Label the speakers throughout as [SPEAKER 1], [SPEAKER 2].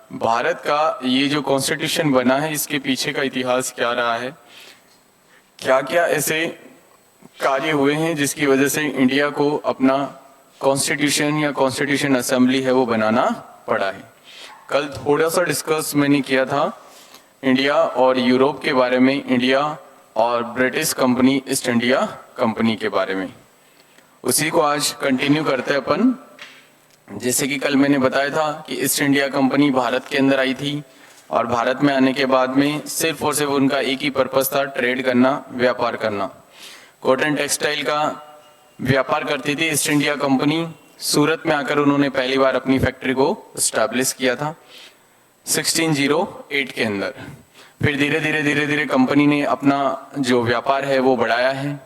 [SPEAKER 1] भारत का ये जो कॉन्स्टिट्यूशन बना है इसके पीछे का इतिहास क्या रहा है, क्या क्या ऐसे कार्य हुए हैं जिसकी वजह से इंडिया को अपना कॉन्स्टिट्यूशन या कॉन्स्टिट्यूशन असेंबली है वो बनाना पड़ा है। कल थोड़ा सा डिस्कस मैंने किया था इंडिया और यूरोप के बारे में, इंडिया और British company east India company के बारे में। उसी को आज कंटिन्यू करते हैं अपन। जैसे कि कल मैंने बताया था कि ईस्ट इंडिया कंपनी भारत के अंदर आई थी और भारत में आने के बाद में सिर्फ और सिर्फ उनका एक ही पर्पस था, ट्रेड करना, व्यापार करना। कॉटन टेक्सटाइल का व्यापार करती थी ईस्ट इंडिया कंपनी। सूरत में आकर उन्होंने पहली बार अपनी फैक्ट्री को स्टैब्लिश किया था 1608 के अंदर। फिर धीरे धीरे कंपनी ने अपना जो व्यापार है वो बढ़ाया है।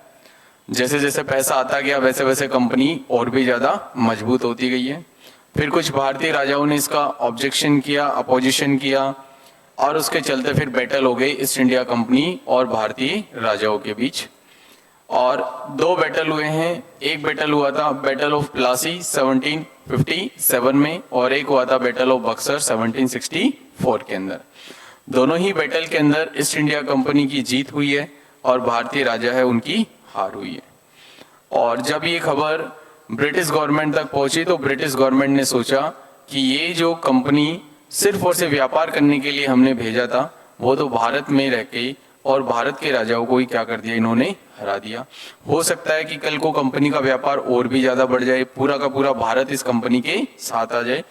[SPEAKER 1] जैसे जैसे पैसा आता गया वैसे वैसे कंपनी और भी ज़्यादा मजबूत होती गई है। फिर कुछ भारतीय राजाओं ने इसका ऑब्जेक्शन किया, अपोजिशन किया और उसके चलते फिर बैटल हो गई ईस्ट इंडिया कंपनी और भारतीय राजाओं के बीच। और दो बैटल हुए हैं। एक बैटल हुआ था बैटल ऑफ प्लासी 1757 में और एक हुआ था बैटल ऑफ बक्सर 1764 के अंदर। दोनों ही बैटल के अंदर ईस्ट इंडिया कंपनी की जीत हुई है और भारतीय राजा है उनकी हार हुई है। और जब ये खबर ब्रिटिश गवर्नमेंट तक पहुंची तो ब्रिटिश गवर्नमेंट ने सोचा कि ये जो कंपनी सिर्फ और सिर्फ व्यापार करने के लिए हमने भेजा था वो तो भारत में रह के और भारत के राजाओं को ही क्या कर दिया, इन्होंने हरा दिया। हो सकता है कि कल को कंपनी का व्यापार और भी ज्यादा बढ़ जाए, पूरा का पूरा भारत इस कंपनी के साथ आ जाए,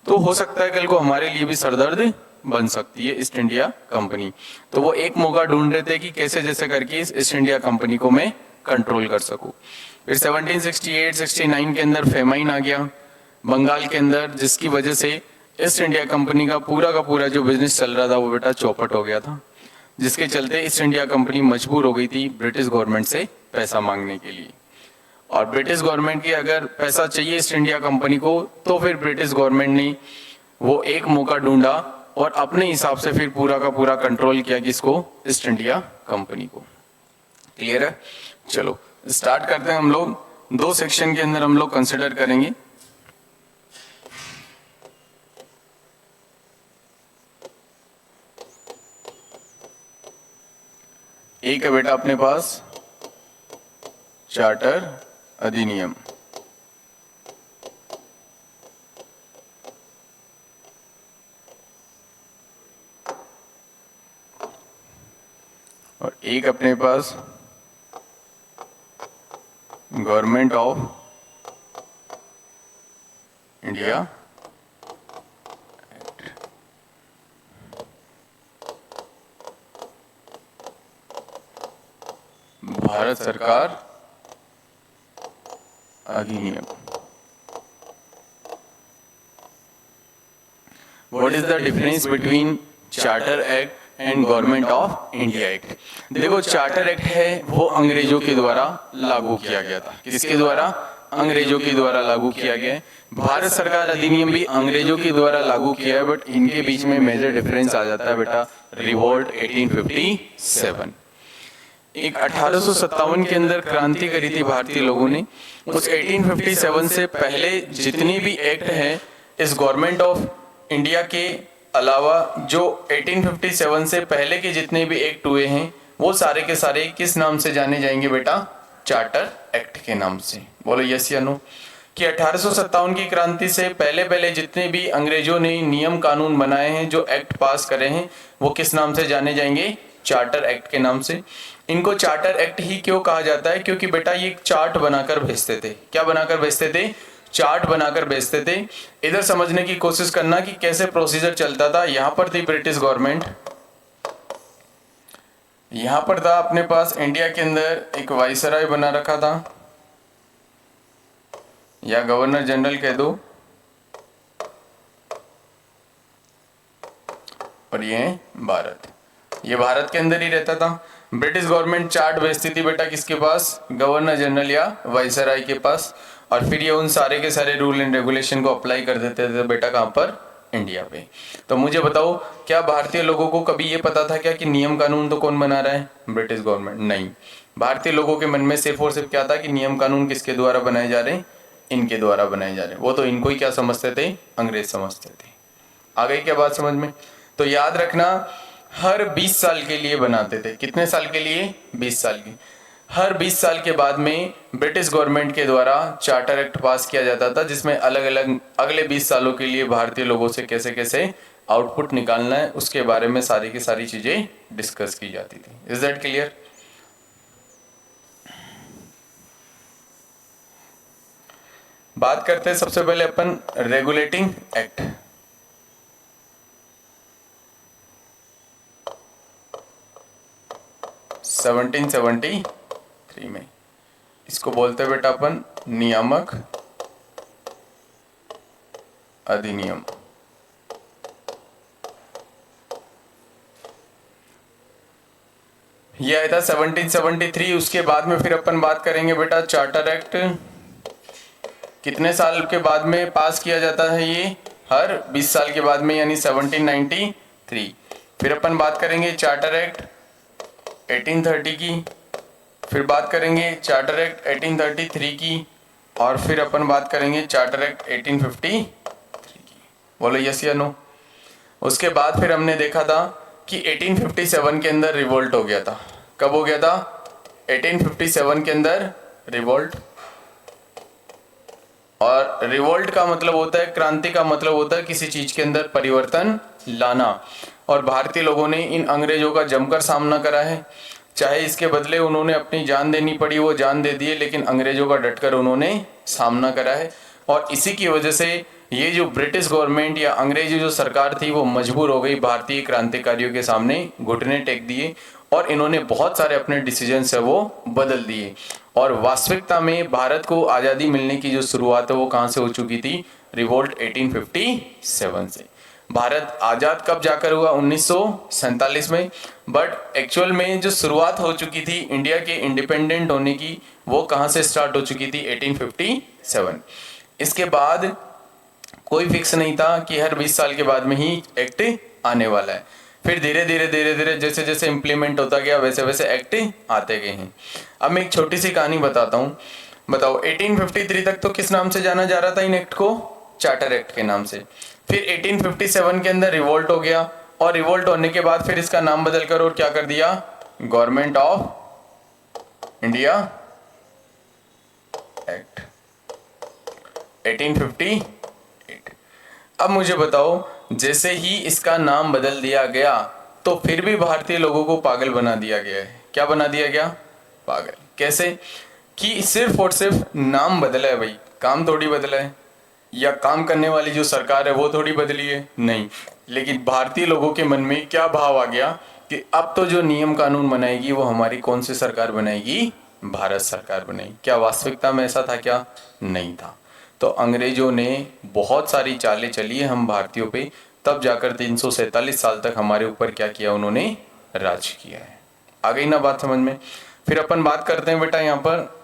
[SPEAKER 1] तो हो सकता है कल को हमारे लिए भी सरदर्द बन सकती है ईस्ट इंडिया कंपनी। तो वो एक मौका ढूंढ रहे थे कि कैसे जैसे करके इस ईस्ट इंडिया कंपनी को मैं कंट्रोल कर सकूं। फिर 1768-69 के अंदर फेमाइन आ गया बंगाल के अंदर, जिसकी वजह से ईस्ट इंडिया कंपनी का पूरा जो बिजनेस चल रहा था वो बेटा चौपट हो गया था, जिसके चलते ईस्ट इंडिया कंपनी मजबूर हो गई थी ब्रिटिश गवर्नमेंट से पैसा मांगने के लिए। और ब्रिटिश गवर्नमेंट की अगर पैसा चाहिए ईस्ट इंडिया कंपनी को तो फिर ब्रिटिश गवर्नमेंट ने वो एक मौका ढूंढा और अपने हिसाब से फिर पूरा का पूरा कंट्रोल किया किसको, ईस्ट इंडिया कंपनी को। क्लियर है? चलो स्टार्ट करते हैं हम लोग। दो सेक्शन के अंदर हम लोग कंसिडर करेंगे। एक है बेटा अपने पास चार्टर अधिनियम, और एक अपने पास government of India act. Bharat सरकार अधिनियम। What is the difference between charter act and government of India act? देखो चार्टर एक्ट है वो अंग्रेजों के द्वारा लागू किया गया था। किसके द्वारा? अंग्रेजों के द्वारा लागू किया गया है। भारत सरकार अधिनियम भी अंग्रेजों के द्वारा लागू किया है, बट इनके बीच में मेजर डिफरेंस आ जाता है बेटा रिवोल्ट 1857। एक 1857 के अंदर क्रांति करी थी भारतीय लोगों ने। उस 1857 से पहले जितनी भी एक्ट है इस गवर्नमेंट ऑफ इंडिया के अलावा जो 1857 से पहले के जितने भी एक्ट हुए हैं वो सारे के सारे किस नाम से जाने जाएंगे बेटा? चार्टर एक्ट के नाम से। बोलो यस या नो? कि 1857 की क्रांति से पहले जितने भी अंग्रेजों ने नियम कानून बनाए हैं, जो एक्ट पास करे हैं, वो किस नाम से जाने जाएंगे? चार्टर एक्ट के नाम से। इनको चार्टर एक्ट ही क्यों कहा जाता है? क्योंकि बेटा ये एक चार्ट बनाकर भेजते थे। क्या बनाकर भेजते थे? चार्ट बनाकर भेजते थे। इधर समझने की कोशिश करना कि कैसे प्रोसीजर चलता था। यहां पर थी ब्रिटिश गवर्नमेंट, यहां पर था अपने पास इंडिया के अंदर एक वाइसराय बना रखा था या गवर्नर जनरल कह दो, और ये भारत, ये भारत के अंदर ही रहता था। ब्रिटिश गवर्नमेंट चार्ट भेजती थी बेटा किसके पास? गवर्नर जनरल या वाइसराय के पास, और फिर ये उन सारे के सारे रूल एंड रेगुलेशन को अप्लाई कर देते थे बेटा कहाँ पर? इंडिया पे। तो मुझे बताओ क्या भारतीय लोगों को कभी ये पता था क्या कि नियम कानून तो कौन बना रहा है? British government? नहीं। भारतीय लोगों के मन में सिर्फ और सिर्फ क्या था कि नियम कानून किसके द्वारा बनाए जा रहे हैं? इनके द्वारा बनाए जा रहे हैं। वो तो इनको ही क्या समझते थे? अंग्रेज समझते थे। आ गई क्या बात समझ में? तो याद रखना, हर 20 साल के लिए बनाते थे। कितने साल के लिए? 20 साल की। हर 20 साल के बाद में ब्रिटिश गवर्नमेंट के द्वारा चार्टर एक्ट पास किया जाता था, जिसमें अलग अलग अगले 20 सालों के लिए भारतीय लोगों से कैसे कैसे आउटपुट निकालना है उसके बारे में सारी की सारी चीजें डिस्कस की जाती थी। Is that clear? बात करते हैं सबसे पहले अपन रेगुलेटिंग एक्ट। सेवनटीन 73 में इसको बोलते हैं बेटा अपन नियामक अधिनियम। ये आया था 1773। उसके बाद में फिर अपन बात करेंगे बेटा चार्टर एक्ट। कितने साल के बाद में पास किया जाता है ये? हर 20 साल के बाद में, यानी 1793। फिर अपन बात करेंगे चार्टर एक्ट 1830 की, फिर बात करेंगे चार्टर एक्ट 1833 की, और फिर अपन बात करेंगे चार्टर एक्ट 1853 की। बोलो यस या नो? उसके बाद फिर हमने देखा था कि 1857 के अंदर रिवोल्ट हो गया था। कब हो गया था? 1857 के अंदर रिवोल्ट। और रिवोल्ट का मतलब होता है, क्रांति का मतलब होता है किसी चीज के अंदर परिवर्तन लाना। और भारतीय लोगों ने इन अंग्रेजों का जमकर सामना करा है। चाहे इसके बदले उन्होंने अपनी जान देनी पड़ी, वो जान दे दिए, लेकिन अंग्रेजों का डटकर उन्होंने सामना करा है। और इसी की वजह से ये जो ब्रिटिश गवर्नमेंट या अंग्रेजी जो सरकार थी वो मजबूर हो गई भारतीय क्रांतिकारियों के सामने घुटने टेक दिए, और इन्होंने बहुत सारे अपने डिसीजंस है वो बदल दिए। और वास्तविकता में भारत को आज़ादी मिलने की जो शुरुआत है वो कहाँ से हो चुकी थी? रिवोल्ट 1857 से। भारत आज़ाद कब जाकर हुआ? 1947 में। बट एक्चुअल में जो शुरुआत हो चुकी थी इंडिया के इंडिपेंडेंट होने की, वो कहाँ से स्टार्ट हो चुकी थी? 1857। इसके बाद कोई फिक्स नहीं था कि हर 20 साल के बाद में ही एक्ट आने वाला है। फिर धीरे धीरे जैसे जैसे इम्प्लीमेंट होता गया वैसे वैसे एक्ट आते गए हैं। अब मैं एक छोटी सी कहानी बताता हूँ। बताओ 1853 तक तो किस नाम से जाना जा रहा था इन एक्ट को? चार्टर एक्ट के नाम से। फिर 1857 के अंदर रिवोल्ट हो गया, और रिवोल्ट होने के बाद फिर इसका नाम बदलकर और क्या कर दिया? Government of India act 1858। अब मुझे बताओ, जैसे ही इसका नाम बदल दिया गया तो फिर भी भारतीय लोगों को पागल बना दिया गया है। क्या बना दिया गया? पागल। कैसे? कि सिर्फ और सिर्फ नाम बदला है भाई, काम थोड़ी बदला है, या काम करने वाली जो सरकार है वो थोड़ी बदली है, नहीं। लेकिन भारतीय लोगों के मन में क्या भाव आ गया कि अब तो जो नियम कानून बनाएगी वो हमारी कौन सी सरकार बनाएगी? भारत सरकार बनाएगी। क्या वास्तविकता में ऐसा था क्या? नहीं था। तो अंग्रेजों ने बहुत सारी चालें चली है हम भारतीयों पे, तब जाकर 347 साल तक हमारे ऊपर क्या किया? उन्होंने राज किया है। आ गई ना बात समझ में? फिर अपन बात करते हैं बेटा यहाँ पर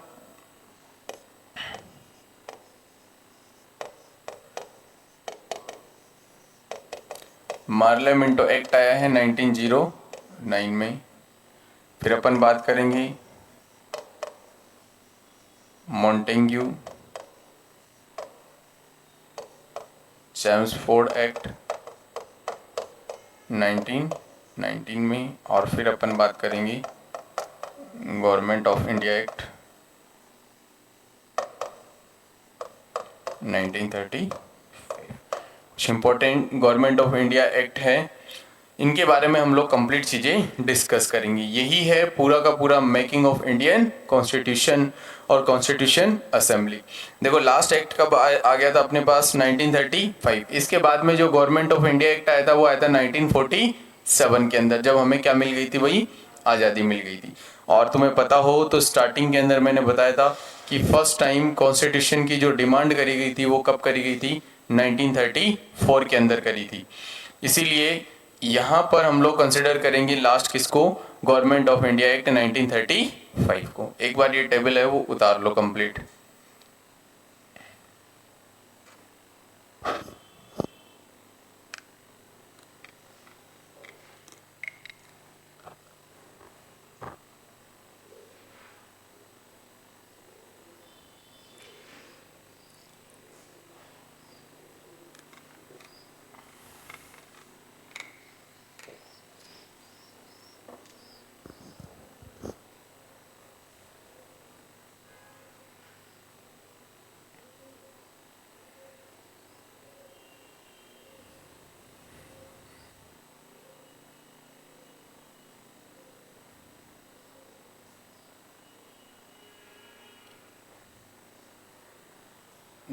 [SPEAKER 1] मार्ले मिंटो एक्ट आया है 1909 में। फिर अपन बात करेंगे मॉन्टेग्यू चैम्सफोर्ड एक्ट 1919 में। और फिर अपन बात करेंगे गवर्नमेंट ऑफ इंडिया एक्ट 1930। कुछ important government of India act है, इनके बारे में हम लोग कंप्लीट चीजें डिस्कस करेंगे। यही है पूरा का पूरा मेकिंग ऑफ इंडियन कॉन्स्टिट्यूशन और कॉन्स्टिट्यूशन असेंबली। देखो लास्ट एक्ट कब आ गया था अपने पास? 1935। इसके बाद में जो गवर्नमेंट ऑफ इंडिया एक्ट आया था वो आया था 1947 के अंदर, जब हमें क्या मिल गई थी? वही आज़ादी मिल गई थी। और तुम्हें पता हो तो स्टार्टिंग के अंदर मैंने बताया था कि फर्स्ट टाइम कॉन्स्टिट्यूशन की जो डिमांड करी गई थी वो कब करी गई थी? 1934 के अंदर करी थी। इसीलिए यहाँ पर हम लोग कंसिडर करेंगे लास्ट किसको? गवर्नमेंट ऑफ इंडिया एक्ट 1935 को। एक बार ये टेबल है वो उतार लो कंप्लीट।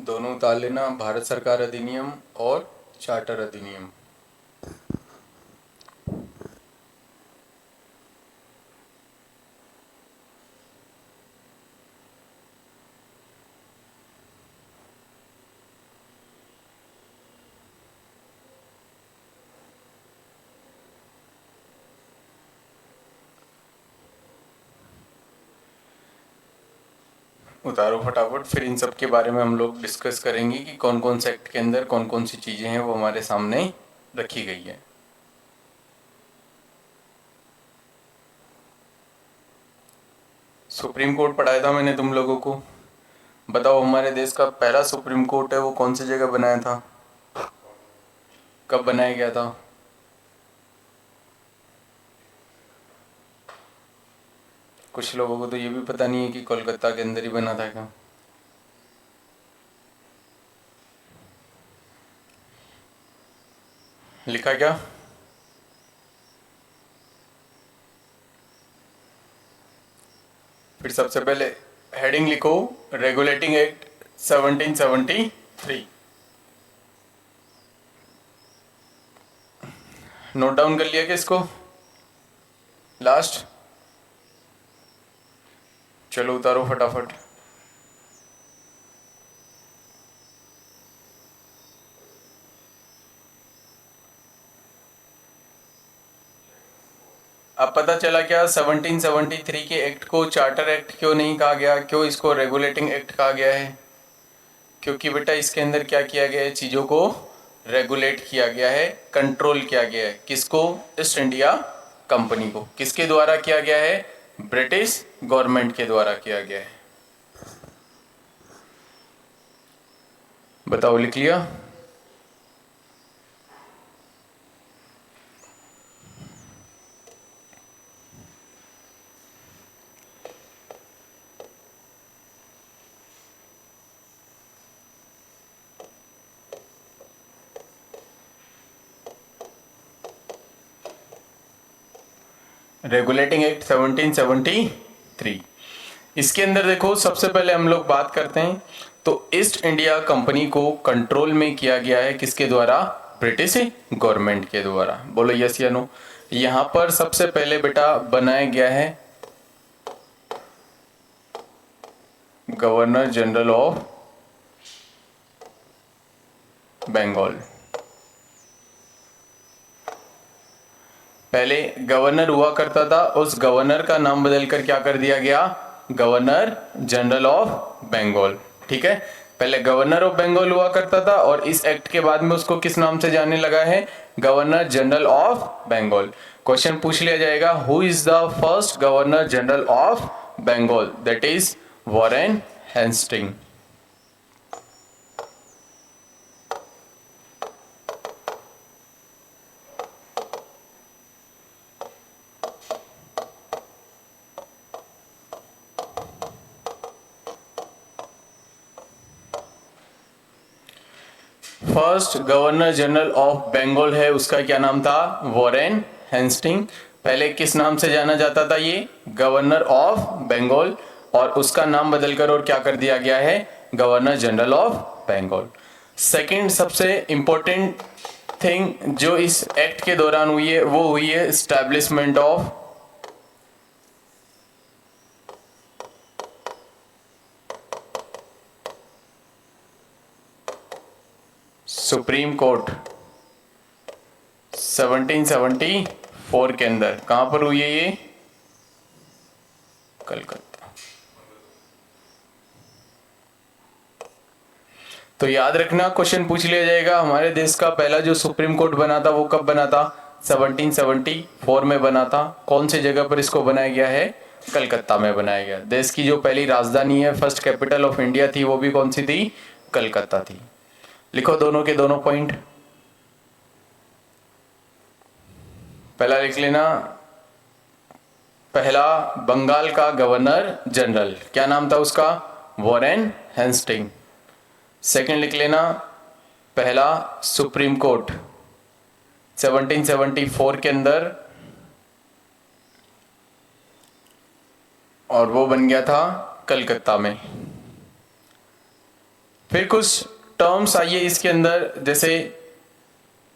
[SPEAKER 1] दोनों उतार लेना, भारत सरकार अधिनियम और चार्टर अधिनियम। उतारो फटाफट, फिर इन सब के बारे में हम लोग डिस्कस करेंगे कि कौन कौन से एक्ट के अंदर कौन कौन सी चीजें हैं वो हमारे सामने रखी गई है। सुप्रीम कोर्ट पढ़ाया था मैंने तुम लोगों को। बताओ हमारे देश का पहला सुप्रीम कोर्ट है वो कौन सी जगह बनाया था, कब बनाया गया था? कुछ लोगों को तो ये भी पता नहीं है कि कोलकाता के अंदर ही बना था क्या। लिखा क्या? फिर सबसे पहले हेडिंग लिखो, रेगुलेटिंग एक्ट 1773। नोट डाउन कर लिया क्या इसको? लास्ट, चलो उतारो फटाफट। अब पता चला क्या 1773 के एक्ट को चार्टर एक्ट क्यों नहीं कहा गया, क्यों इसको रेगुलेटिंग एक्ट कहा गया है? क्योंकि बेटा इसके अंदर क्या किया गया है, चीज़ों को रेगुलेट किया गया है, कंट्रोल किया गया है। किसको? ईस्ट इंडिया कंपनी को। किसके द्वारा किया गया है? ब्रिटिश गवर्नमेंट के द्वारा किया गया है। बताओ, लिख लिया? रेगुलेटिंग एक्ट 1773, इसके अंदर देखो सबसे पहले हम लोग बात करते हैं तो ईस्ट इंडिया कंपनी को कंट्रोल में किया गया है किसके द्वारा? ब्रिटिश गवर्नमेंट के द्वारा। बोलो यस या नो। यहां पर सबसे पहले बेटा बनाया गया है गवर्नर जनरल ऑफ बंगाल। पहले गवर्नर हुआ करता था, उस गवर्नर का नाम बदलकर क्या कर दिया गया? Governor general of Bengal. ठीक है, पहले गवर्नर ऑफ बंगाल हुआ करता था और इस एक्ट के बाद में उसको किस नाम से जाने लगा है? Governor general of Bengal. Question पूछ लिया जाएगा, who is the first governor general of Bengal? That is Warren Hasting. First governor general of Bengal है, उसका क्या नाम था? Warren Hasting. पहले किस नाम से जाना जाता था? ये गवर्नर ऑफ बंगाल, और उसका नाम बदलकर और क्या कर दिया गया है? Governor general of Bengal. Second सबसे इंपॉर्टेंट थिंग जो इस एक्ट के दौरान हुई है वो हुई है एस्टैब्लिशमेंट ऑफ सुप्रीम कोर्ट 1774 के अंदर। कहां पर हुई है ये? कलकत्ता। तो याद रखना, क्वेश्चन पूछ लिया जाएगा हमारे देश का पहला जो सुप्रीम कोर्ट बना था वो कब बना था? 1774 में बना था। कौन सी जगह पर इसको बनाया गया है? कलकत्ता में बनाया गया। देश की जो पहली राजधानी है, फर्स्ट कैपिटल ऑफ इंडिया थी, वो भी कौन सी थी? कलकत्ता थी। लिखो दोनों के दोनों पॉइंट। पहला लिख लेना, पहला बंगाल का गवर्नर जनरल, क्या नाम था उसका? Warren Hasting. सेकंड लिख लेना, पहला सुप्रीम कोर्ट 1774 के अंदर, और वो बन गया था कलकत्ता में। फिर कुछ टर्म्स आइए इसके अंदर, जैसे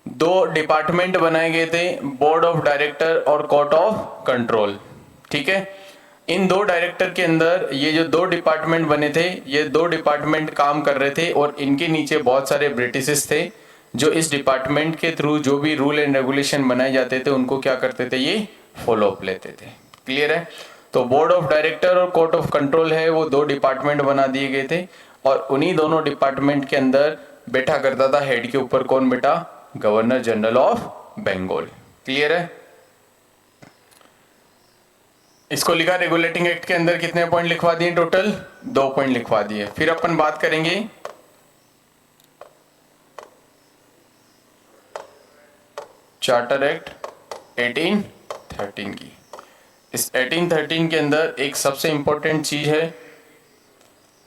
[SPEAKER 1] दो डिपार्टमेंट बनाए गए थे, बोर्ड ऑफ डायरेक्टर और कोर्ट ऑफ कंट्रोल। ठीक है, इन दो डायरेक्टर के अंदर ये जो दो डिपार्टमेंट बने थे, ये दो डिपार्टमेंट काम कर रहे थे और इनके नीचे बहुत सारे ब्रिटिशर्स थे जो इस डिपार्टमेंट के थ्रू जो भी रूल एंड रेगुलेशन बनाए जाते थे उनको क्या करते थे, ये फॉलो अप लेते थे। क्लियर है? तो बोर्ड ऑफ डायरेक्टर और कोर्ट ऑफ कंट्रोल है, वो दो डिपार्टमेंट बना दिए गए थे और उन्हीं दोनों डिपार्टमेंट के अंदर बैठा करता था हेड के ऊपर कौन बेटा, governor general of Bengal. Clear है? इसको लिखा रेगुलेटिंग एक्ट के अंदर कितने पॉइंट लिखवा दिए, टोटल 2 पॉइंट लिखवा दिए। फिर अपन बात करेंगे चार्टर एक्ट 1813 की। इस 1813 के अंदर एक सबसे इंपॉर्टेंट चीज है,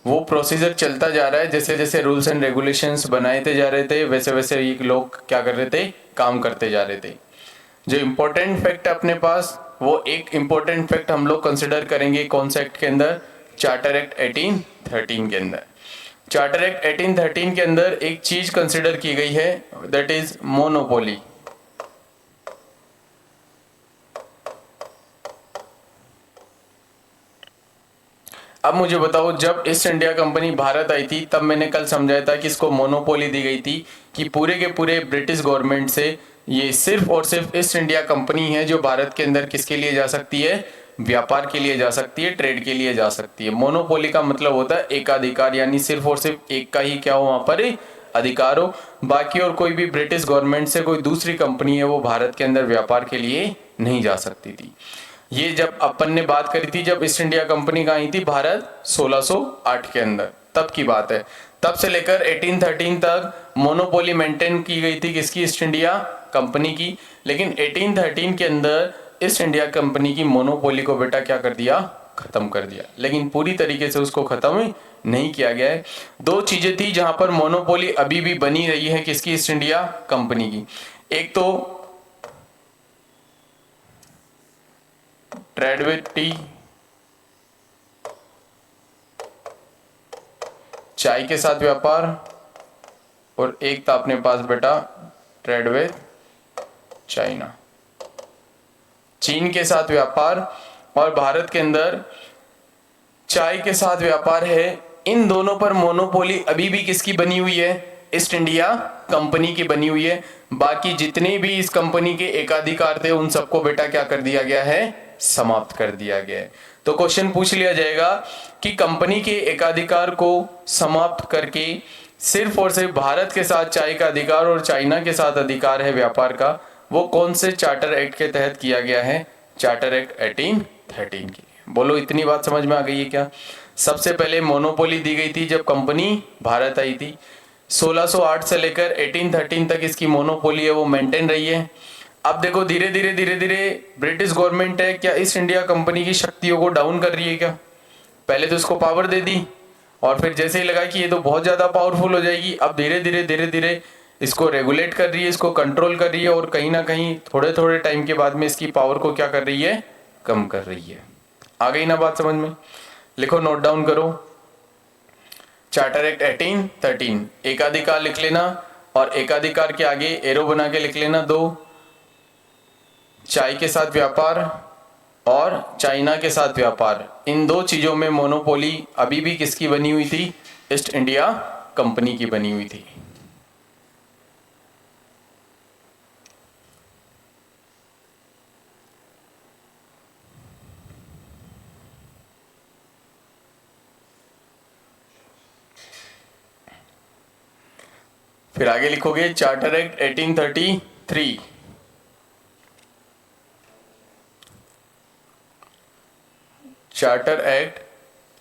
[SPEAKER 1] वो प्रोसीजर चलता जा रहा है, जैसे जैसे रूल्स एंड रेगुलेशंस बनाए जा रहे थे वैसे वैसे ये लोग क्या कर रहे थे, काम करते जा रहे थे। जो इंपॉर्टेंट फैक्ट है अपने पास, वो एक इंपॉर्टेंट फैक्ट हम लोग कंसिडर करेंगे कौन सा एक्ट के अंदर, चार्टर एक्ट 1813 के अंदर। चार्टर एक्ट 1813 के अंदर एक चीज कंसिडर की गई है, दैट इज मोनोपोली। अब मुझे बताओ, जब ईस्ट इंडिया कंपनी भारत आई थी तब मैंने कल समझाया था कि इसको मोनोपोली दी गई थी कि पूरे के पूरे ब्रिटिश गवर्नमेंट से ये सिर्फ और सिर्फ ईस्ट इंडिया कंपनी है जो भारत के अंदर किसके लिए जा सकती है, व्यापार के लिए जा सकती है, ट्रेड के लिए जा सकती है। मोनोपोली का मतलब होता है एकाधिकार, यानी सिर्फ और सिर्फ एक का ही क्या हो वहां पर अधिकार हो, बाकी और कोई भी ब्रिटिश गवर्नमेंट से कोई दूसरी कंपनी है वो भारत के अंदर व्यापार के लिए नहीं जा सकती थी। ये जब अपन ने बात करी थी, जब ईस्ट इंडिया कंपनी का आई थी भारत 1608 के अंदर, तब की बात है। तब से लेकर 1813 तक मोनोपोली मेंटेन की गई थी किसकी, ईस्ट इंडिया कंपनी की। लेकिन 1813 के अंदर ईस्ट इंडिया कंपनी की मोनोपोली को बेटा क्या कर दिया, खत्म कर दिया। लेकिन पूरी तरीके से उसको खत्म नहीं किया गया है। दो चीजें थी जहां पर मोनोपोली अभी भी बनी रही है किसकी, ईस्ट इंडिया कंपनी की। एक तो ट्रेड विद टी, चाय के साथ व्यापार, और एक था अपने पास बेटा ट्रेड विद चाइना, चीन के साथ व्यापार और भारत के अंदर चाय के साथ व्यापार है। इन दोनों पर मोनोपोली अभी भी किसकी बनी हुई है, ईस्ट इंडिया कंपनी की बनी हुई है। बाकी जितने भी इस कंपनी के एकाधिकार थे उन सबको बेटा क्या कर दिया गया है, समाप्त कर दिया गया है। तो क्वेश्चन पूछ लिया जाएगा कि कंपनी के एकाधिकार को समाप्त करके सिर्फ और सिर्फ भारत के साथ चाय का अधिकार और चाइना के साथ अधिकार है व्यापार का, वो कौन से चार्टर एक्ट के तहत किया गया है, चार्टर एक्ट 1813 की। बोलो इतनी बात समझ में आ गई है क्या? सबसे पहले मोनोपोली दी गई थी जब कंपनी भारत आई थी, 1608 से लेकर 1813 तक इसकी मोनोपोली है वो मेंटेन रही है। अब देखो धीरे धीरे ब्रिटिश गवर्नमेंट है क्या ईस्ट इंडिया कंपनी की शक्तियों को डाउन कर रही है क्या? पहले तो इसको पावर दे दी और फिर जैसे ही लगा कि ये तो बहुत ज्यादा पावरफुल हो जाएगी, अब धीरे धीरे इसको रेगुलेट कर रही है, इसको कंट्रोल कर रही है और कहीं ना कहीं थोड़े थोड़े टाइम के बाद में इसकी पावर को क्या कर रही है, कम कर रही है। आ गई ना बात समझ में? लिखो, नोट डाउन करो, चार्टर एक्ट 1813 एकाधिकार लिख लेना और एकाधिकार के आगे एरो बना के लिख लेना दो, चाय के साथ व्यापार और चाइना के साथ व्यापार। इन दो चीजों में मोनोपोली अभी भी किसकी बनी हुई थी, ईस्ट इंडिया कंपनी की बनी हुई थी। फिर आगे लिखोगे चार्टर एक्ट 1833, चार्टर एक्ट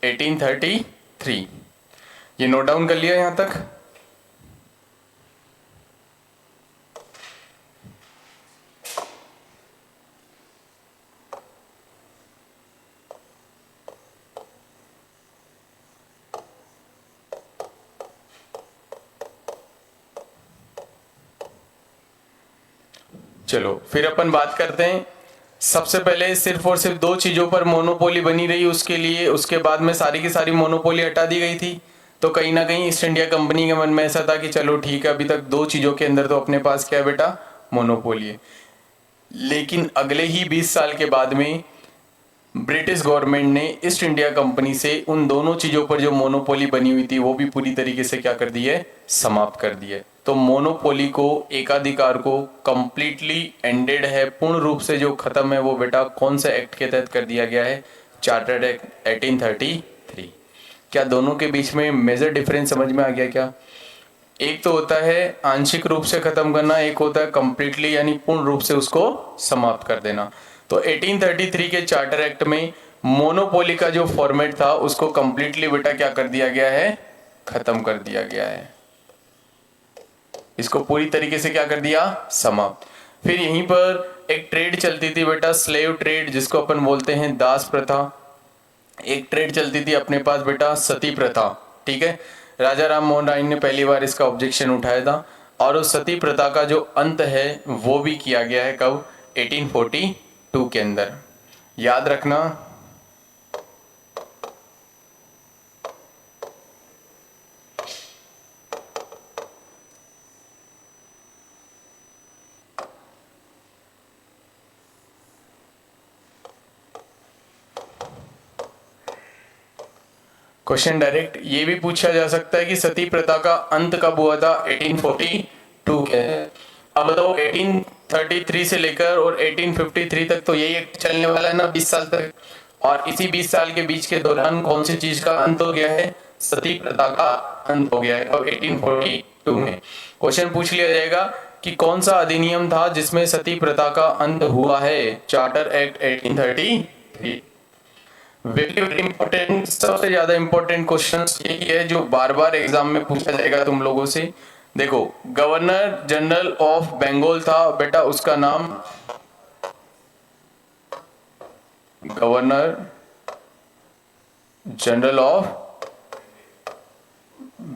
[SPEAKER 1] 1833, ये नोट डाउन कर लिया यहां तक? चलो फिर अपन बात करते हैं। सबसे पहले सिर्फ और सिर्फ दो चीजों पर मोनोपोली बनी रही उसके लिए, उसके बाद में सारी की सारी मोनोपोली हटा दी गई थी। तो कहीं ना कहीं ईस्ट इंडिया कंपनी के मन में ऐसा था कि चलो ठीक है, अभी तक दो चीजों के अंदर तो अपने पास क्या है बेटा, मोनोपोली है। लेकिन अगले ही 20 साल के बाद में ब्रिटिश गवर्नमेंट ने ईस्ट इंडिया कंपनी से उन दोनों चीजों पर जो मोनोपोली बनी हुई थी वो भी पूरी तरीके से क्या कर दी है, समाप्त कर दी है। तो मोनोपोली को, एकाधिकार को कंप्लीटली एंडेड है, पूर्ण रूप से जो खत्म है वो बेटा कौन से एक्ट के तहत कर दिया गया है, चार्टर्ड एक्ट 1833। क्या दोनों के बीच में मेजर डिफरेंस समझ में आ गया क्या? एक तो होता है आंशिक रूप से खत्म करना, एक होता है कंप्लीटली यानी पूर्ण रूप से उसको समाप्त कर देना। तो 1833 के चार्टर एक्ट में मोनोपोली का जो फॉर्मेट था उसको कंप्लीटली बेटा क्या कर दिया गया है, खत्म कर दिया गया है। इसको पूरी तरीके से क्या कर दिया, समाप्त। फिर यहीं पर एक ट्रेड चलती थी बेटा, स्लेव ट्रेड, जिसको अपन बोलते हैं दास प्रथा। एक ट्रेड चलती थी अपने पास बेटा, सती प्रथा। ठीक है, राजा राम मोहन राय ने पहली बार इसका ऑब्जेक्शन उठाया था और उस सती प्रथा का जो अंत है वो भी किया गया है कब, 1842 के अंदर। याद रखना क्वेश्चन डायरेक्ट ये भी पूछा जा सकता है कि सती प्रथा का अंत कब हुआ था, 1842 के। अब बताओ 1833 से लेकर और 1853 तक तो यही एक्ट चलने वाला है ना, 20 साल तक। और इसी 20 साल के बीच के दौरान कौन सी चीज का अंत हो गया है, सती प्रथा का अंत हो गया है अब 1842 में। क्वेश्चन पूछ लिया जाएगा कि कौन सा अधिनियम था जिसमें सती प्रथा का अंत हुआ है, चार्टर एक्ट 1833। वेरी इंपॉर्टेंट, सबसे ज्यादा इंपॉर्टेंट क्वेश्चन यही है जो बार बार एग्जाम में पूछा जाएगा तुम लोगों से। देखो, गवर्नर जनरल ऑफ बंगाल था बेटा, उसका नाम गवर्नर जनरल ऑफ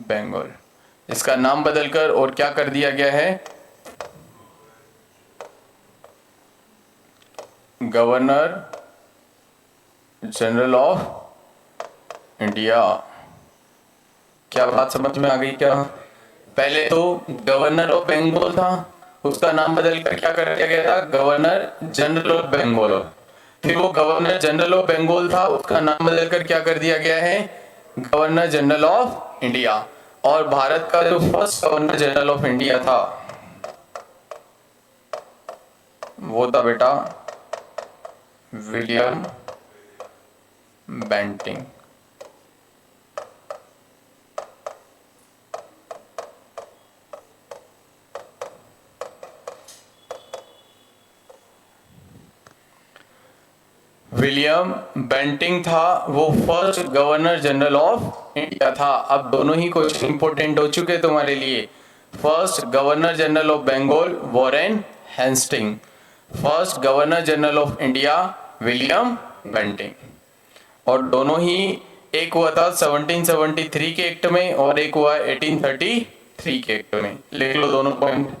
[SPEAKER 1] बंगाल, इसका नाम बदलकर और क्या कर दिया गया है, गवर्नर जनरल ऑफ इंडिया। क्या बात समझ में आ गई क्या? पहले तो गवर्नर ऑफ बंगाल था, उसका नाम बदलकर क्या कर दिया गया था, गवर्नर जनरल ऑफ बंगाल। फिर वो गवर्नर जनरल ऑफ बंगाल था, उसका नाम बदलकर क्या कर दिया गया है, गवर्नर जनरल ऑफ इंडिया। और भारत का जो first governor general of India था वो था बेटा विलियम बेंटिंग। विलियम बेंटिंग था वो first governor general of India था। अब दोनों ही क्वेश्चन इंपॉर्टेंट हो चुके तुम्हारे लिए। First governor general of Bengal Warren Hasting, first governor general of India William Bentinck. और दोनों ही, एक हुआ था 1773 के एक्ट में और एक हुआ 1833 के एक्ट में। लिख लो दोनों पॉइंट।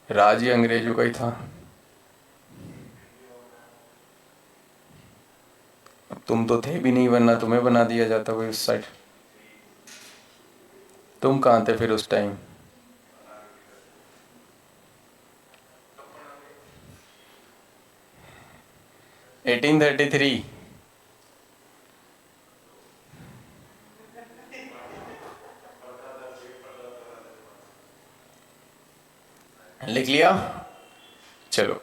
[SPEAKER 1] राज ही अंग्रेजों का ही था। तुम तो थे भी नहीं, वरना तुम्हें बना दिया जाता कोई उस साइड। तुम कहां थे फिर उस टाइम? एटीन 1833। लिख लिया? चलो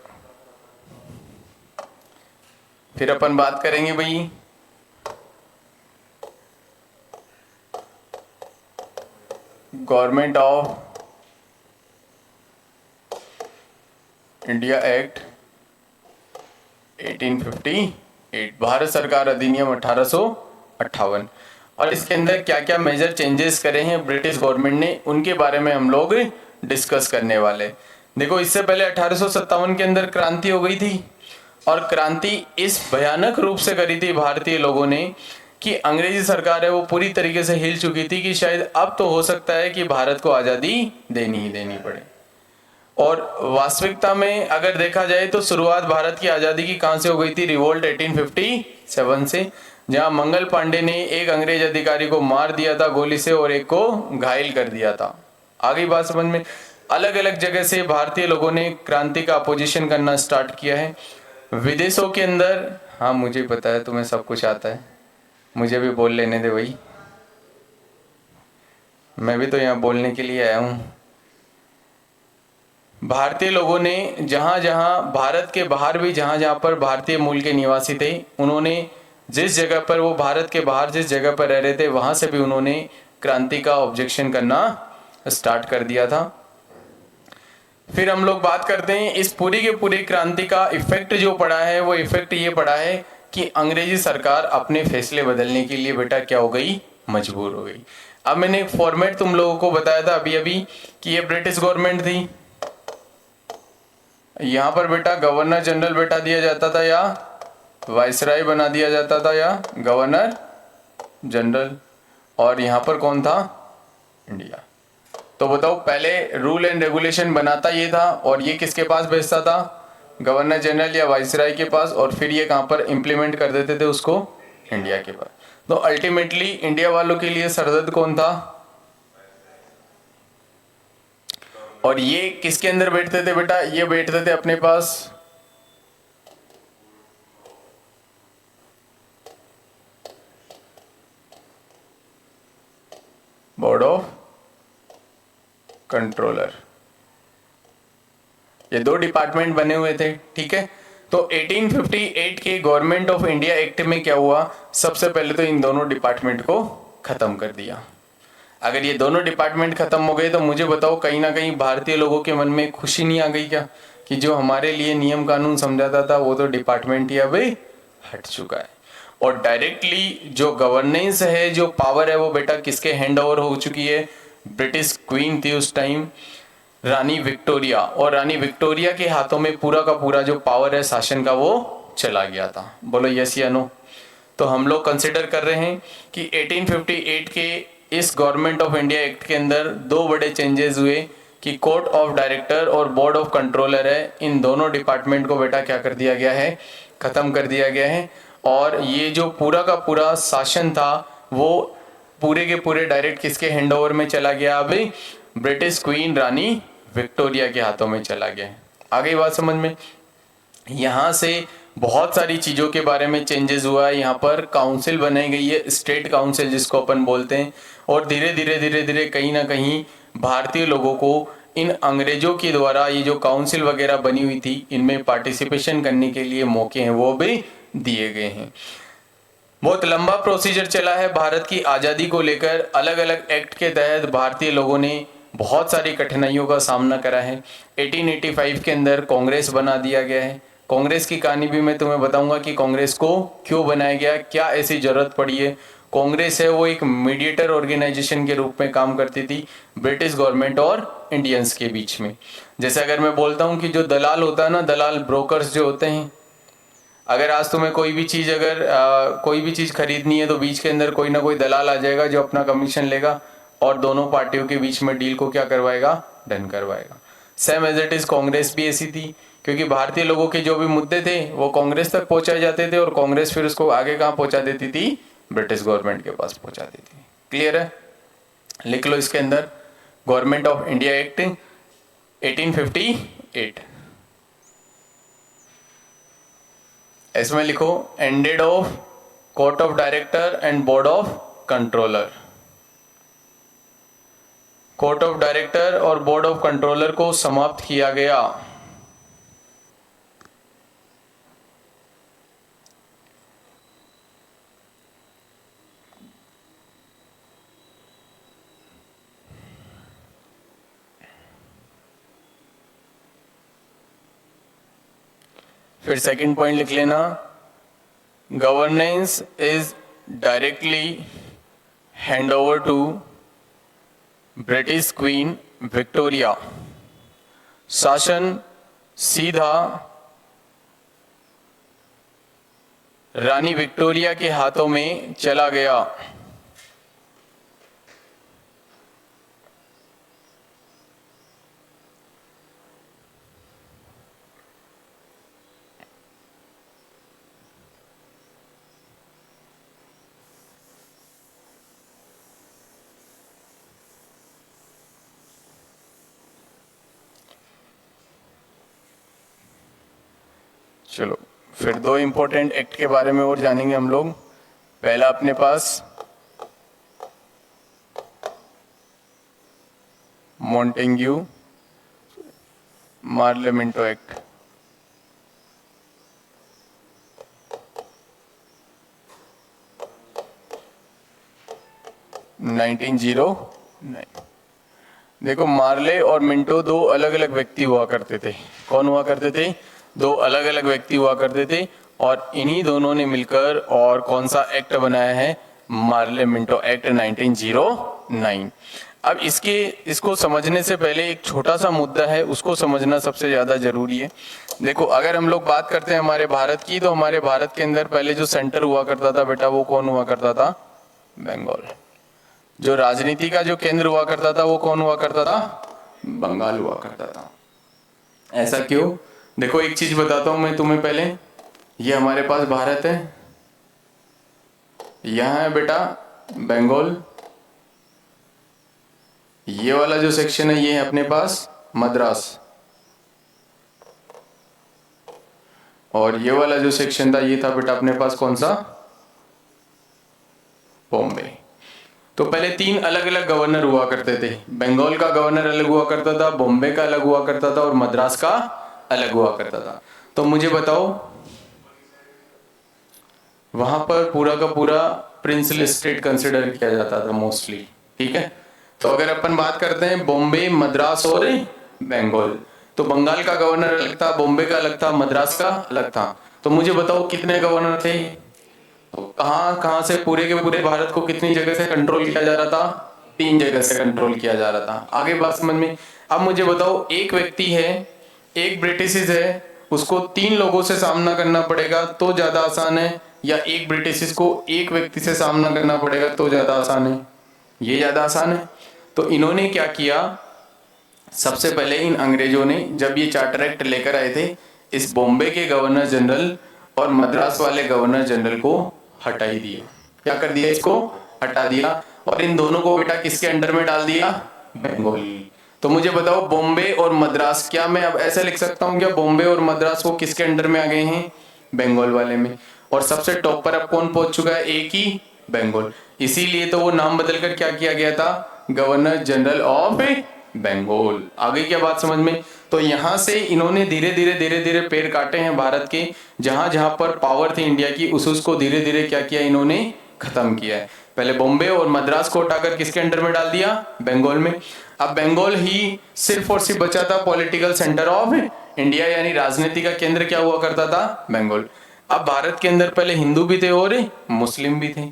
[SPEAKER 1] फिर अपन बात करेंगे भाई government of India act 1858, Bharat सरकार अधिनियम 1858। और इसके अंदर क्या क्या मेजर चेंजेस करे हैं ब्रिटिश गवर्नमेंट ने, उनके बारे में हम लोग डिस्कस करने वाले। देखो, इससे पहले 1857 के अंदर क्रांति हो गई थी और क्रांति इस भयानक रूप से करी थी भारतीय लोगों ने कि अंग्रेजी सरकार है वो पूरी तरीके से हिल चुकी थी कि शायद अब तो हो सकता है कि भारत को आज़ादी देनी ही देनी पड़े। और वास्तविकता में अगर देखा जाए तो शुरुआत भारत की आज़ादी की कहाँ से हो गई थी? रिवोल्ट 1857 से, जहां मंगल पांडे ने एक अंग्रेज अधिकारी को मार दिया था गोली से और एक को घायल कर दिया था। आगे बात समझ में? अलग अलग जगह से भारतीय लोगों ने क्रांति का अपोजिशन करना स्टार्ट किया है। विदेशों के अंदर, हाँ मुझे पता है तुम्हें सब कुछ आता है, मुझे भी बोल लेने दे भाई, मैं भी तो यहाँ बोलने के लिए आया हूँ। भारतीय लोगों ने जहां जहां भारत के बाहर भी जहां जहां पर भारतीय मूल के निवासी थे, उन्होंने जिस जगह पर वो भारत के बाहर जिस जगह पर रह रहे थे वहां से भी उन्होंने क्रांति का ऑब्जेक्शन करना स्टार्ट कर दिया था। फिर हम लोग बात करते हैं इस पूरी के पूरी क्रांति का इफेक्ट जो पड़ा है, वो इफेक्ट ये पड़ा है कि अंग्रेजी सरकार अपने फैसले बदलने के लिए बेटा क्या हो गई? मजबूर हो गई। अब मैंने एक फॉर्मेट तुम लोगों को बताया था अभी अभी कि ये ब्रिटिश गवर्नमेंट थी, यहाँ पर बेटा गवर्नर जनरल बेटा दिया जाता था या वाइसराय बना दिया जाता था या गवर्नर जनरल, और यहाँ पर कौन था? इंडिया। तो बताओ पहले रूल एंड रेगुलेशन बनाता ये था और ये किसके पास भेजता था? गवर्नर जनरल या वाइसराय के पास, और फिर ये कहाँ पर इंप्लीमेंट कर देते थे उसको? इंडिया के पास। तो अल्टीमेटली इंडिया वालों के लिए सरदर्द कौन था? और ये किसके अंदर बैठते थे बेटा? ये बैठते थे अपने पास बोर्ड ऑफ कंट्रोलर। ये दो डिपार्टमेंट बने हुए थे, ठीक है। तो 1858 के गवर्नमेंट ऑफ इंडिया एक्ट में क्या हुआ? सबसे पहले तो इन दोनों डिपार्टमेंट को खत्म कर दिया। अगर ये दोनों डिपार्टमेंट खत्म हो गए तो मुझे बताओ कहीं ना कहीं भारतीय लोगों के मन में खुशी नहीं आ गई क्या कि जो हमारे लिए नियम कानून समझाता था वो तो डिपार्टमेंट ही अभी हट चुका है, और डायरेक्टली जो गवर्नेंस है, जो पावर है, वो बेटा किसके हैंड ओवर हो चुकी है? ब्रिटिश क्वीन थी उस टाइम, रानी विक्टोरिया, और रानी विक्टोरिया के हाथों में पूरा का पूरा जो पावर है शासन का वो चला गया था। बोलो यस या नो? तो हम लोग कंसिडर कर रहे हैं कि 1858 के इस गवर्नमेंट ऑफ इंडिया एक्ट के अंदर दो बड़े चेंजेस हुए कि कोर्ट ऑफ डायरेक्टर और बोर्ड ऑफ कंट्रोलर है, इन दोनों डिपार्टमेंट को बेटा क्या कर दिया गया है? खत्म कर दिया गया है। और ये जो पूरा का पूरा शासन था वो पूरे के पूरे डायरेक्ट किसके हैंडओवर में चला गया? अभी ब्रिटिश क्वीन रानी विक्टोरिया के हाथों में चला गया है। आगे बात समझ में? यहाँ से बहुत सारी चीज़ों के बारे में चेंजेस हुआ है। यहाँ पर काउंसिल बनाई गई है, स्टेट काउंसिल जिसको अपन बोलते हैं, और धीरे धीरे कहीं ना कहीं भारतीय लोगों को इन अंग्रेजों के द्वारा ये जो काउंसिल वगैरह बनी हुई थी इनमें पार्टिसिपेशन करने के लिए मौके हैं वो भी दिए गए हैं। बहुत लंबा प्रोसीजर चला है भारत की आज़ादी को लेकर। अलग अलग एक्ट के तहत भारतीय लोगों ने बहुत सारी कठिनाइयों का सामना करा है। 1885 के अंदर कांग्रेस बना दिया गया है। कांग्रेस की कहानी भी मैं तुम्हें बताऊंगा कि कांग्रेस को क्यों बनाया गया, क्या ऐसी जरूरत पड़ी है। कांग्रेस है वो एक मीडिएटर ऑर्गेनाइजेशन के रूप में काम करती थी ब्रिटिश गवर्नमेंट और इंडियंस के बीच में। जैसे अगर मैं बोलता हूँ कि जो दलाल होता है ना, दलाल ब्रोकर्स जो होते हैं, अगर आज तुम्हें कोई भी चीज़ कोई भी चीज़ खरीदनी है तो बीच के अंदर कोई ना कोई दलाल आ जाएगा जो अपना कमीशन लेगा और दोनों पार्टियों के बीच में डील को क्या करवाएगा? डन करवाएगा। Same as it is Congress भी ऐसी थी, क्योंकि भारतीय लोगों के जो भी मुद्दे थे वो कांग्रेस तक पहुंचाए जाते थे और कांग्रेस फिर उसको आगे कहाँ पहुंचा देती थी? ब्रिटिश गवर्नमेंट के पास पहुंचा देती थी। क्लियर है? लिख लो इसके अंदर गवर्नमेंट ऑफ इंडिया एक्ट 1858, इसमें लिखो ended of court of director and board of controller. Court of director और बोर्ड ऑफ कंट्रोलर को समाप्त किया गया। फिर सेकंड पॉइंट लिख लेना, governance is directly hand over to British Queen Victoria. शासन सीधा रानी विक्टोरिया के हाथों में चला गया। चलो फिर दो इंपॉर्टेंट एक्ट के बारे में और जानेंगे हम लोग। पहला अपने पास मॉन्टेग्यू मार्लेमेंटो एक्ट। देखो मार्ले और मिंटो दो अलग अलग व्यक्ति हुआ करते थे। कौन हुआ करते थे? दो अलग अलग व्यक्ति हुआ करते थे और इन्हीं दोनों ने मिलकर और कौन सा एक्ट बनाया है? Morley Minto act 1909। अब इसको समझने से पहले एक छोटा सा मुद्दा है, उसको समझना सबसे ज्यादा जरूरी है। देखो अगर हम लोग बात करते हैं हमारे भारत की, तो हमारे भारत के अंदर पहले जो सेंटर हुआ करता था बेटा, वो कौन हुआ करता था? बंगाल। जो राजनीति का जो केंद्र हुआ करता था वो कौन हुआ करता था? बंगाल हुआ करता था। ऐसा क्यों? देखो एक चीज बताता हूं मैं तुम्हें पहले। ये हमारे पास भारत है, यहां है बेटा बंगाल। ये वाला जो सेक्शन है ये है अपने पास मद्रास, और ये वाला जो सेक्शन था ये था बेटा अपने पास कौन सा? बॉम्बे। तो पहले तीन अलग अलग गवर्नर हुआ करते थे। बंगाल का गवर्नर अलग हुआ करता था, बॉम्बे का अलग हुआ करता था और मद्रास का अलग हुआ करता था। तो मुझे बताओ वहां पर पूरा का पूरा प्रिंसली स्टेट कंसिडर किया जाता था मोस्टली। ठीक है, तो अगर अपन बात करते हैं बॉम्बे, मद्रास और बंगाल, तो बंगाल का गवर्नर अलग था, बॉम्बे का अलग था, मद्रास का अलग था। तो मुझे बताओ कितने गवर्नर थे? तो कहां कहां से पूरे के पूरे भारत को कितनी जगह से कंट्रोल किया जा रहा था? 3 जगह से कंट्रोल किया जा रहा था। आगे बात समझ में? अब मुझे बताओ एक व्यक्ति है, एक ब्रिटिश है, उसको 3 लोगों से सामना करना पड़ेगा तो ज्यादा आसान है, या एक ब्रिटिश को एक व्यक्ति से सामना करना पड़ेगा तो ज्यादा आसान है? ये ज्यादा आसान है। तो इन्होंने क्या किया, सबसे पहले इन अंग्रेजों ने जब ये चार्टर एक्ट लेकर आए थे, इस बॉम्बे के गवर्नर जनरल और मद्रास वाले गवर्नर जनरल को हटा ही दिया। क्या कर दिया? इसको हटा दिया और इन दोनों को बेटा किसके अंडर में डाल दिया? बंगाल। तो मुझे बताओ बॉम्बे और मद्रास, क्या मैं अब ऐसा लिख सकता हूं क्या बॉम्बे और मद्रास वो किसके अंडर में आ गए हैं? बंगाल वाले में। और सबसे टॉप पर अब कौन पहुंच चुका है? एक ही बंगाल। इसीलिए तो वो नाम बदलकर क्या किया गया था? Governor general of Bengal. आगे क्या बात समझ में? तो यहां से इन्होंने धीरे धीरे पैर काटे हैं भारत के। जहां जहां पर पावर थी इंडिया की, उसको धीरे धीरे क्या किया इन्होंने? खत्म किया है। पहले बॉम्बे और मद्रास को उठाकर किसके अंडर में डाल दिया? बंगाल में। अब बंगाल ही सिर्फ और सिर्फ बचा था पॉलिटिकल सेंटर ऑफ इंडिया, यानी राजनीति का केंद्र क्या हुआ करता था? बंगाल। अब भारत के अंदर पहले हिंदू भी थे और मुस्लिम भी थे।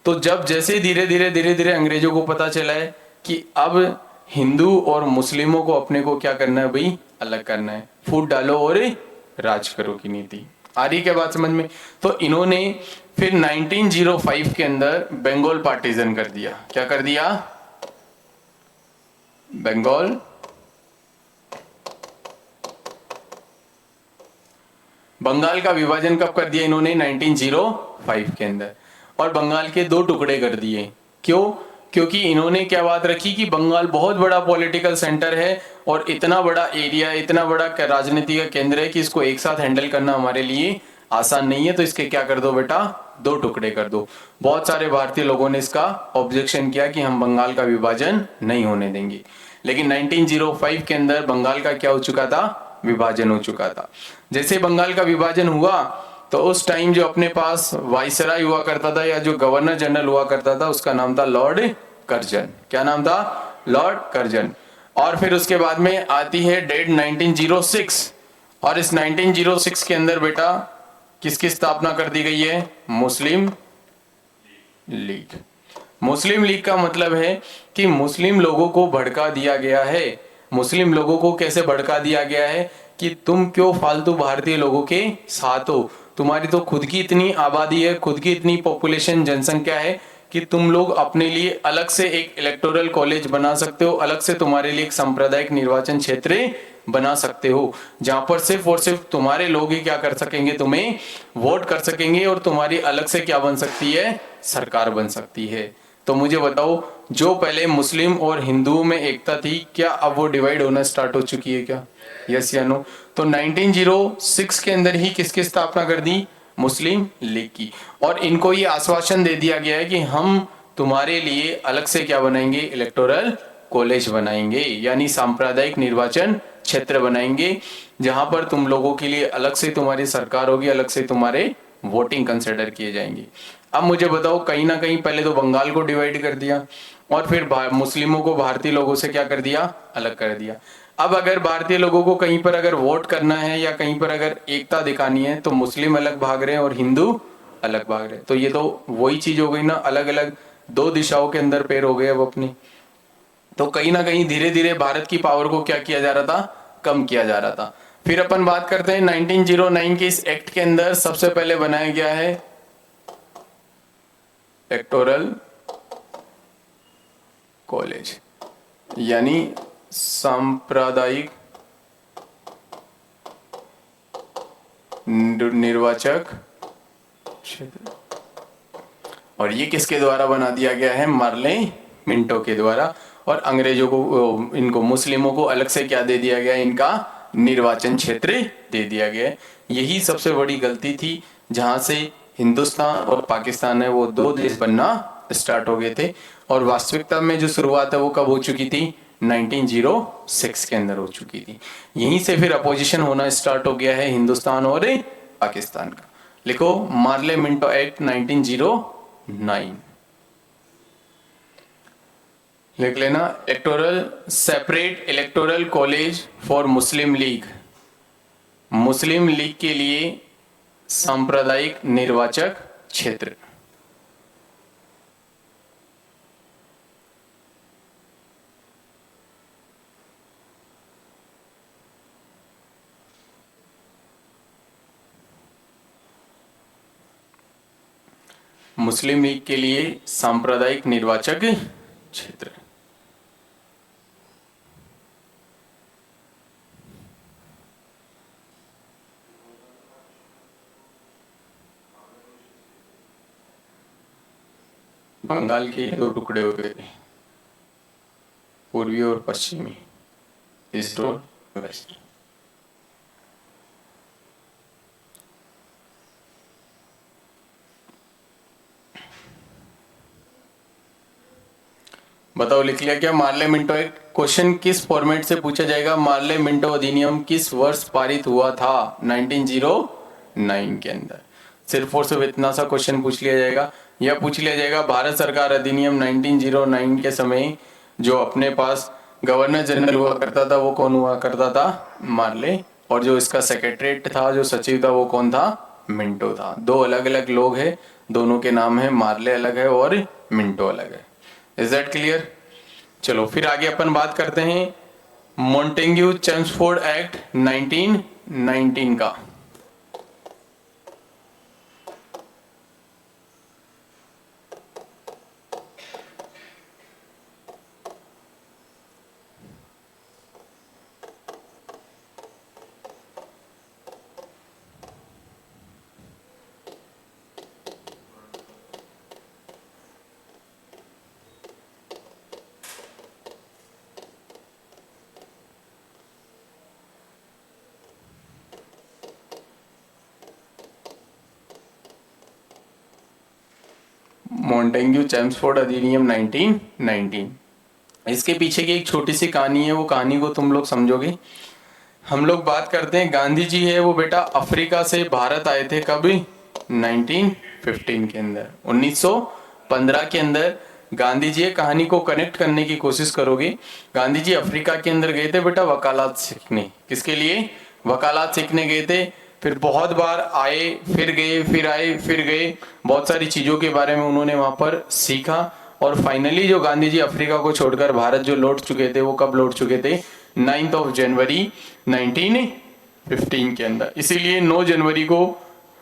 [SPEAKER 1] तो जब जैसे धीरे धीरे अंग्रेजों को पता चला है कि अब हिंदू और मुस्लिमों को अपने को क्या करना है भाई? अलग करना है, फूट डालो और राज करो की नीति आ रही। क्या बात समझ में? तो इन्होंने फिर 1905 के अंदर बंगाल पार्टीशन कर दिया। क्या कर दिया? बंगाल बंगाल का विभाजन कब कर दिया इन्होंने? 1905 के अंदर। और बंगाल के 2 टुकड़े कर दिए। क्यों? क्योंकि इन्होंने क्या बात रखी कि बंगाल बहुत बड़ा पॉलिटिकल सेंटर है और इतना बड़ा एरिया, इतना बड़ा राजनीति का केंद्र है कि इसको एक साथ हैंडल करना हमारे लिए आसान नहीं है। तो इसके क्या कर दो बेटा? 2 टुकड़े कर दो। बहुत सारे भारतीय लोगों ने इसका ऑब्जेक्शन किया कि हम बंगाल का विभाजन नहीं होने देंगे। लेकिन 1905 के अंदर बंगाल का क्या हो चुका था? विभाजन हो चुका था। जैसे बंगाल का विभाजन हुआ तो उस टाइम जो अपने पास वाइसराय हुआ करता था या जो गवर्नर जनरल हुआ करता था, उसका नाम था लॉर्ड कर्जन। क्या नाम था? Lord Curzon. और फिर उसके बाद में आती है डेट 1906, और इस 1906 के अंदर बेटा किसकी स्थापना कर दी गई है? मुस्लिम लीग। मुस्लिम लीग का मतलब है कि मुस्लिम लोगों को भड़का दिया गया है। मुस्लिम लोगों को कैसे भड़का दिया गया है कि तुम क्यों फालतू भारतीय लोगों के साथ हो, तुम्हारी तो खुद की इतनी आबादी है, खुद की इतनी पॉपुलेशन जनसंख्या है कि तुम लोग अपने लिए अलग से एक इलेक्टोरल कॉलेज बना सकते हो, अलग से तुम्हारे लिए एक सांप्रदायिक निर्वाचन क्षेत्र बना सकते हो, जहां पर सिर्फ और सिर्फ तुम्हारे लोग ही क्या कर सकेंगे, तुम्हें वोट कर सकेंगे और तुम्हारी अलग से क्या बन सकती है, सरकार बन सकती है। तो मुझे बताओ, जो पहले मुस्लिम और हिंदुओं में एकता थी, क्या अब वो डिवाइड होना स्टार्ट हो चुकी है क्या? यस या नो? तो 1906 के अंदर ही किसकी स्थापना कर दी? मुस्लिम लीग की। और इनको ये आश्वासन दे दिया गया है कि हम तुम्हारे लिए अलग से क्या बनाएंगे, इलेक्टोरल कॉलेज बनाएंगे, यानी सांप्रदायिक निर्वाचन क्षेत्र बनाएंगे, जहां पर तुम लोगों के लिए अलग से तुम्हारी सरकार होगी, अलग से तुम्हारे वोटिंग कंसिडर किए जाएंगे। अब मुझे बताओ, कहीं ना कहीं पहले तो बंगाल को डिवाइड कर दिया और फिर मुस्लिमों को भारतीय लोगों से क्या कर दिया, अलग कर दिया। अब अगर भारतीय लोगों को कहीं पर अगर वोट करना है या कहीं पर अगर एकता दिखानी है, तो मुस्लिम अलग भाग रहे हैं और हिंदू अलग भाग रहे हैं। तो ये तो वही चीज हो गई ना, अलग अलग दो दिशाओं के अंदर पैर हो गए अब अपने। तो कहीं ना कहीं धीरे धीरे भारत की पावर को क्या किया जा रहा था, कम किया जा रहा था। फिर अपन बात करते हैं 1909 के इस एक्ट के अंदर सबसे पहले बनाया गया है इलेक्टोरल कॉलेज, यानी सांप्रदायिक निर्वाचक क्षेत्र। और ये किसके द्वारा बना दिया गया है? मार्ले मिंटो के द्वारा। और अंग्रेजों को, इनको मुस्लिमों को अलग से क्या दे दिया गया, इनका निर्वाचन क्षेत्र दे दिया गया। यही सबसे बड़ी गलती थी, जहां से हिंदुस्तान और पाकिस्तान है वो दो देश बनना स्टार्ट हो गए थे। और वास्तविकता में जो शुरुआत है वो कब हो चुकी थी? 1906 के अंदर हो चुकी थी। यहीं से फिर अपोजिशन होना स्टार्ट हो गया है हिंदुस्तान और पाकिस्तान का। लिखो, मार्ले मिंटो एक्ट 1909। लिख लेना, electoral separate electoral college for Muslim league, Muslim league के लिए सांप्रदायिक निर्वाचक क्षेत्र। मुस्लिम लीग के लिए सांप्रदायिक निर्वाचक क्षेत्र। बंगाल के दो टुकड़े हो गए थे, पूर्वी और पश्चिमी, ईस्ट और वेस्ट। बताओ, लिख लिया क्या? Morley Minto act. क्वेश्चन किस फॉर्मेट से पूछा जाएगा? मार्ले मिंटो अधिनियम किस वर्ष पारित हुआ था? 1909 के अंदर। सिर्फ और सिर्फ इतना सा क्वेश्चन पूछ लिया जाएगा। यह पूछ लिया जाएगा, भारत सरकार अधिनियम 1909 के समय जो अपने पास गवर्नर जनरल हुआ करता था वो कौन हुआ करता था? मार्ले। और जो इसका सेक्रेटरीट था, जो सचिव था, वो कौन था? मिंटो था। दो अलग अलग लोग हैं, दोनों के नाम है, मार्ले अलग है और मिंटो अलग है। Is that clear? चलो फिर आगे अपन बात करते हैं मॉन्टेग्यू चेम्सफोर्ड एक्ट 1919 का। मॉन्टेग्यू चेम्सफोर्ड अधिनियम 1919। इसके पीछे की एक छोटी सी कहानी है, वो कहानी को तुम लोग समझोगे। हम लोग बात करते हैं, गांधी जी है वो बेटा अफ्रीका से भारत आए थे कब? 1915 के अंदर, 1915 के अंदर गांधी जी। कहानी को कनेक्ट करने की कोशिश करोगे, गांधी जी अफ्रीका के अंदर गए थे बेटा वकालत सीखने। किसके लिए? वकालत सीखने गए थे। फिर बहुत बार आए, फिर गए, फिर आए, फिर गए। बहुत सारी चीजों के बारे में उन्होंने वहां पर सीखा। और फाइनली जो गांधी जी अफ्रीका को छोड़कर भारत जो लौट चुके थे, वो कब लौट चुके थे? 9 जनवरी 1915 के अंदर। इसीलिए 9 जनवरी को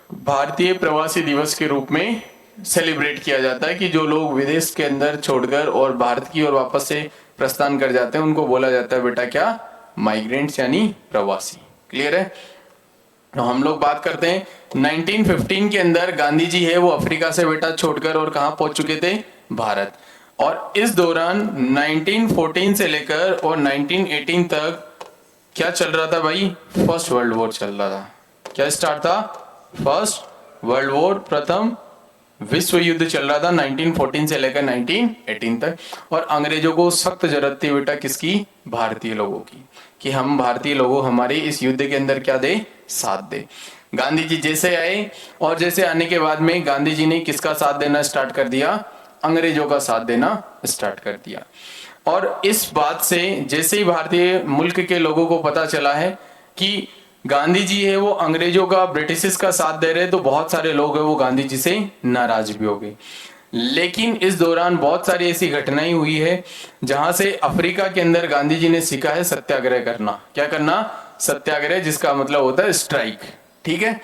[SPEAKER 1] भारतीय प्रवासी दिवस के रूप में सेलिब्रेट किया जाता है कि जो लोग विदेश के अंदर छोड़कर और भारत की ओर वापस से प्रस्थान कर जाते हैं उनको बोला जाता है बेटा क्या, माइग्रेंट्स यानी प्रवासी। क्लियर है। तो हम लोग बात करते हैं 1915 के अंदर गांधी जी है वो अफ्रीका से बेटा छोड़कर और कहां पहुंच चुके थे, भारत। और इस दौरान 1914 से लेकर और 1918 तक क्या चल रहा था भाई, फर्स्ट वर्ल्ड वॉर चल रहा था। क्या स्टार्ट था, फर्स्ट वर्ल्ड वॉर, प्रथम विश्व युद्ध चल रहा था 1914 से लेकर 1918 तक। और अंग्रेजों को सख्त जरूरत थी बेटा किसकी, भारतीय लोगों की, कि हम भारतीय लोगों हमारे इस युद्ध के अंदर क्या दे, साथ दे। गांधी जी जैसे आए और जैसे आने के बाद में गांधी जी ने किसका साथ देना स्टार्ट कर दिया, अंग्रेजों का साथ देना स्टार्ट कर दिया। और इस बात से जैसे ही भारतीय मुल्क के लोगों को पता चला है कि गांधी जी है वो अंग्रेजों का, ब्रिटिश का साथ दे रहे, तो बहुत सारे लोग हैं वो गांधी जी से नाराज भी हो गए। लेकिन इस दौरान बहुत सारी ऐसी घटनाएं हुई है जहां से अफ्रीका के अंदर गांधी जी ने सीखा है सत्याग्रह करना। क्या करना, सत्याग्रह, जिसका मतलब होता है स्ट्राइक, ठीक है,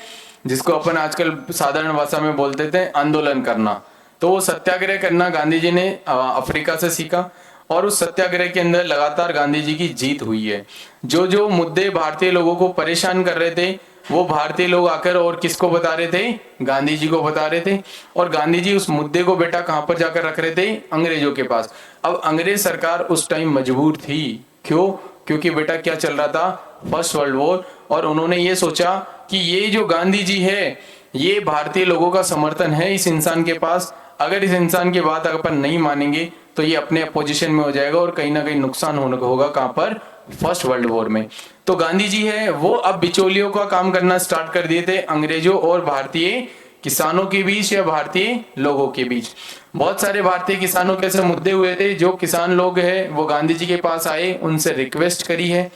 [SPEAKER 1] जिसको अपन आजकल साधारण भाषा में बोलते थे आंदोलन करना। तो वो सत्याग्रह करना गांधी जी ने अफ्रीका से सीखा और उस सत्याग्रह के अंदर लगातार गांधी जी की जीत हुई है। जो जो मुद्दे भारतीय लोगों को परेशान कर रहे थे वो भारतीय लोग आकर और किसको बता रहे थे, गांधी जी को बता रहे थे। और गांधी जी उस मुद्दे को बेटा कहां पर जाकर रख रहे थे, अंग्रेजों के पास। अब अंग्रेज सरकार उस टाइम मजबूर थी, क्यों, क्योंकि बेटा क्या चल रहा था, फर्स्ट वर्ल्ड वॉर। और उन्होंने ये सोचा कि ये जो गांधी जी है ये भारतीय लोगों का समर्थन है इस इंसान के पास, अगर इस इंसान की बात अपन नहीं मानेंगे तो ये अपने अपोजिशन में हो जाएगा और कहीं ना कहीं नुकसान होगा कहां पर, फर्स्ट वर्ल्ड वॉर में। तो गांधी जी है वो अब बिचौलियों का काम करना स्टार्ट कर दिए थे अंग्रेजों और भारतीय किसानों के बीच या भारतीय लोगों के बीच। बहुत सारे भारतीय किसानों के ऐसे मुद्दे हुए थे, जो किसान लोग हैं वो गांधी जी के पास आए, उनसे रिक्वेस्ट करी है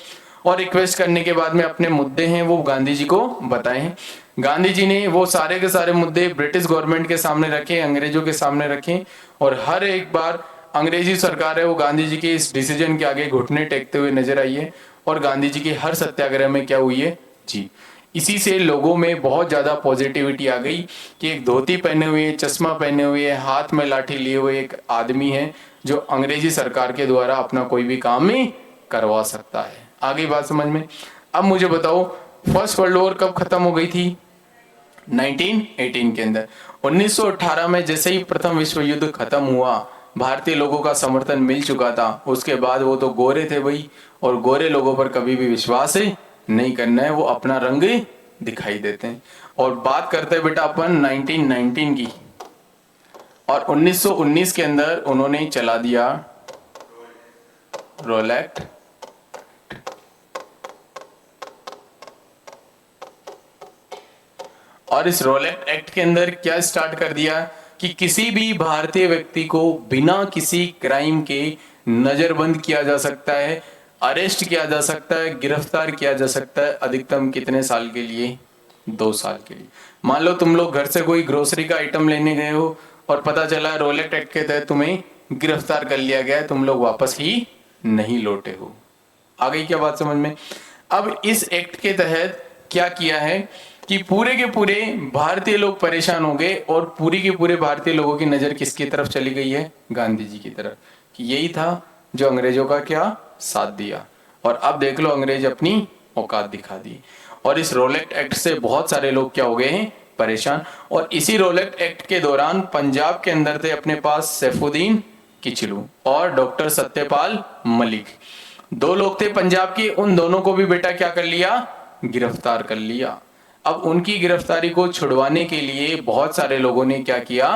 [SPEAKER 1] और रिक्वेस्ट करने के बाद में अपने मुद्दे हैं वो गांधी जी को बताए हैं। गांधी जी ने वो सारे के सारे मुद्दे ब्रिटिश गवर्नमेंट के सामने रखे, अंग्रेजों के सामने रखे। और हर एक बार अंग्रेजी सरकार है वो गांधी जी के इस डिसीजन के आगे घुटने टेकते हुए नजर आई है और गांधी जी के हर सत्याग्रह में क्या हुई है जी। इसी से लोगों में बहुत ज्यादा पॉजिटिविटी आ गई कि एक धोती पहने हुए, चश्मा पहने हुए, हाथ में लाठी लिए हुए एक आदमी है जो अंग्रेजी सरकार के द्वारा अपना कोई भी काम ही करवा सकता है। आगे बात समझ में। अब मुझे बताओ फर्स्ट वर्ल्ड वॉर कब खत्म हो गई थी, 1918 के अंदर। 1918 में जैसे ही प्रथम विश्व युद्ध खत्म हुआ, भारतीय लोगों का समर्थन मिल चुका था। उसके बाद वो तो गोरे थे भाई, और गोरे लोगों पर कभी भी विश्वास नहीं करना है, वो अपना रंग दिखाई देते हैं। और बात करते हैं बेटा अपन 1919 की, और 1919 के अंदर उन्होंने चला दिया रोलेट। और इस रोलेट एक्ट के अंदर क्या स्टार्ट कर दिया कि किसी भी भारतीय व्यक्ति को बिना किसी क्राइम के नजरबंद किया जा सकता है, अरेस्ट किया जा सकता है, गिरफ्तार किया जा सकता है। अधिकतम कितने साल के लिए, 2 साल के लिए। मान लो तुम लोग घर से कोई ग्रोसरी का आइटम लेने गए हो और पता चला रोलेट एक्ट के तहत तुम्हें गिरफ्तार कर लिया गया है, तुम लोग वापस ही नहीं लौटे हो। आ गई क्या बात समझ में। अब इस एक्ट के तहत क्या किया है कि पूरे के पूरे भारतीय लोग परेशान हो गए और पूरी के पूरे भारतीय लोगों की नजर किसकी तरफ चली गई है, गांधी जी की तरफ, कि यही था जो अंग्रेजों का क्या साथ दिया। और अब देख लो अंग्रेज अपनी औकात दिखा दी। और इस रोलेट एक्ट से बहुत सारे लोग क्या हो गए हैं, परेशान। और इसी रोलेट एक्ट के दौरान पंजाब के अंदर थे अपने पास सैफुद्दीन किचलू और डॉक्टर सत्यपाल मलिक, 2 लोग थे पंजाब के। उन दोनों को भी बेटा क्या कर लिया, गिरफ्तार कर लिया। अब उनकी गिरफ्तारी को छुड़वाने के लिए बहुत सारे लोगों ने क्या किया,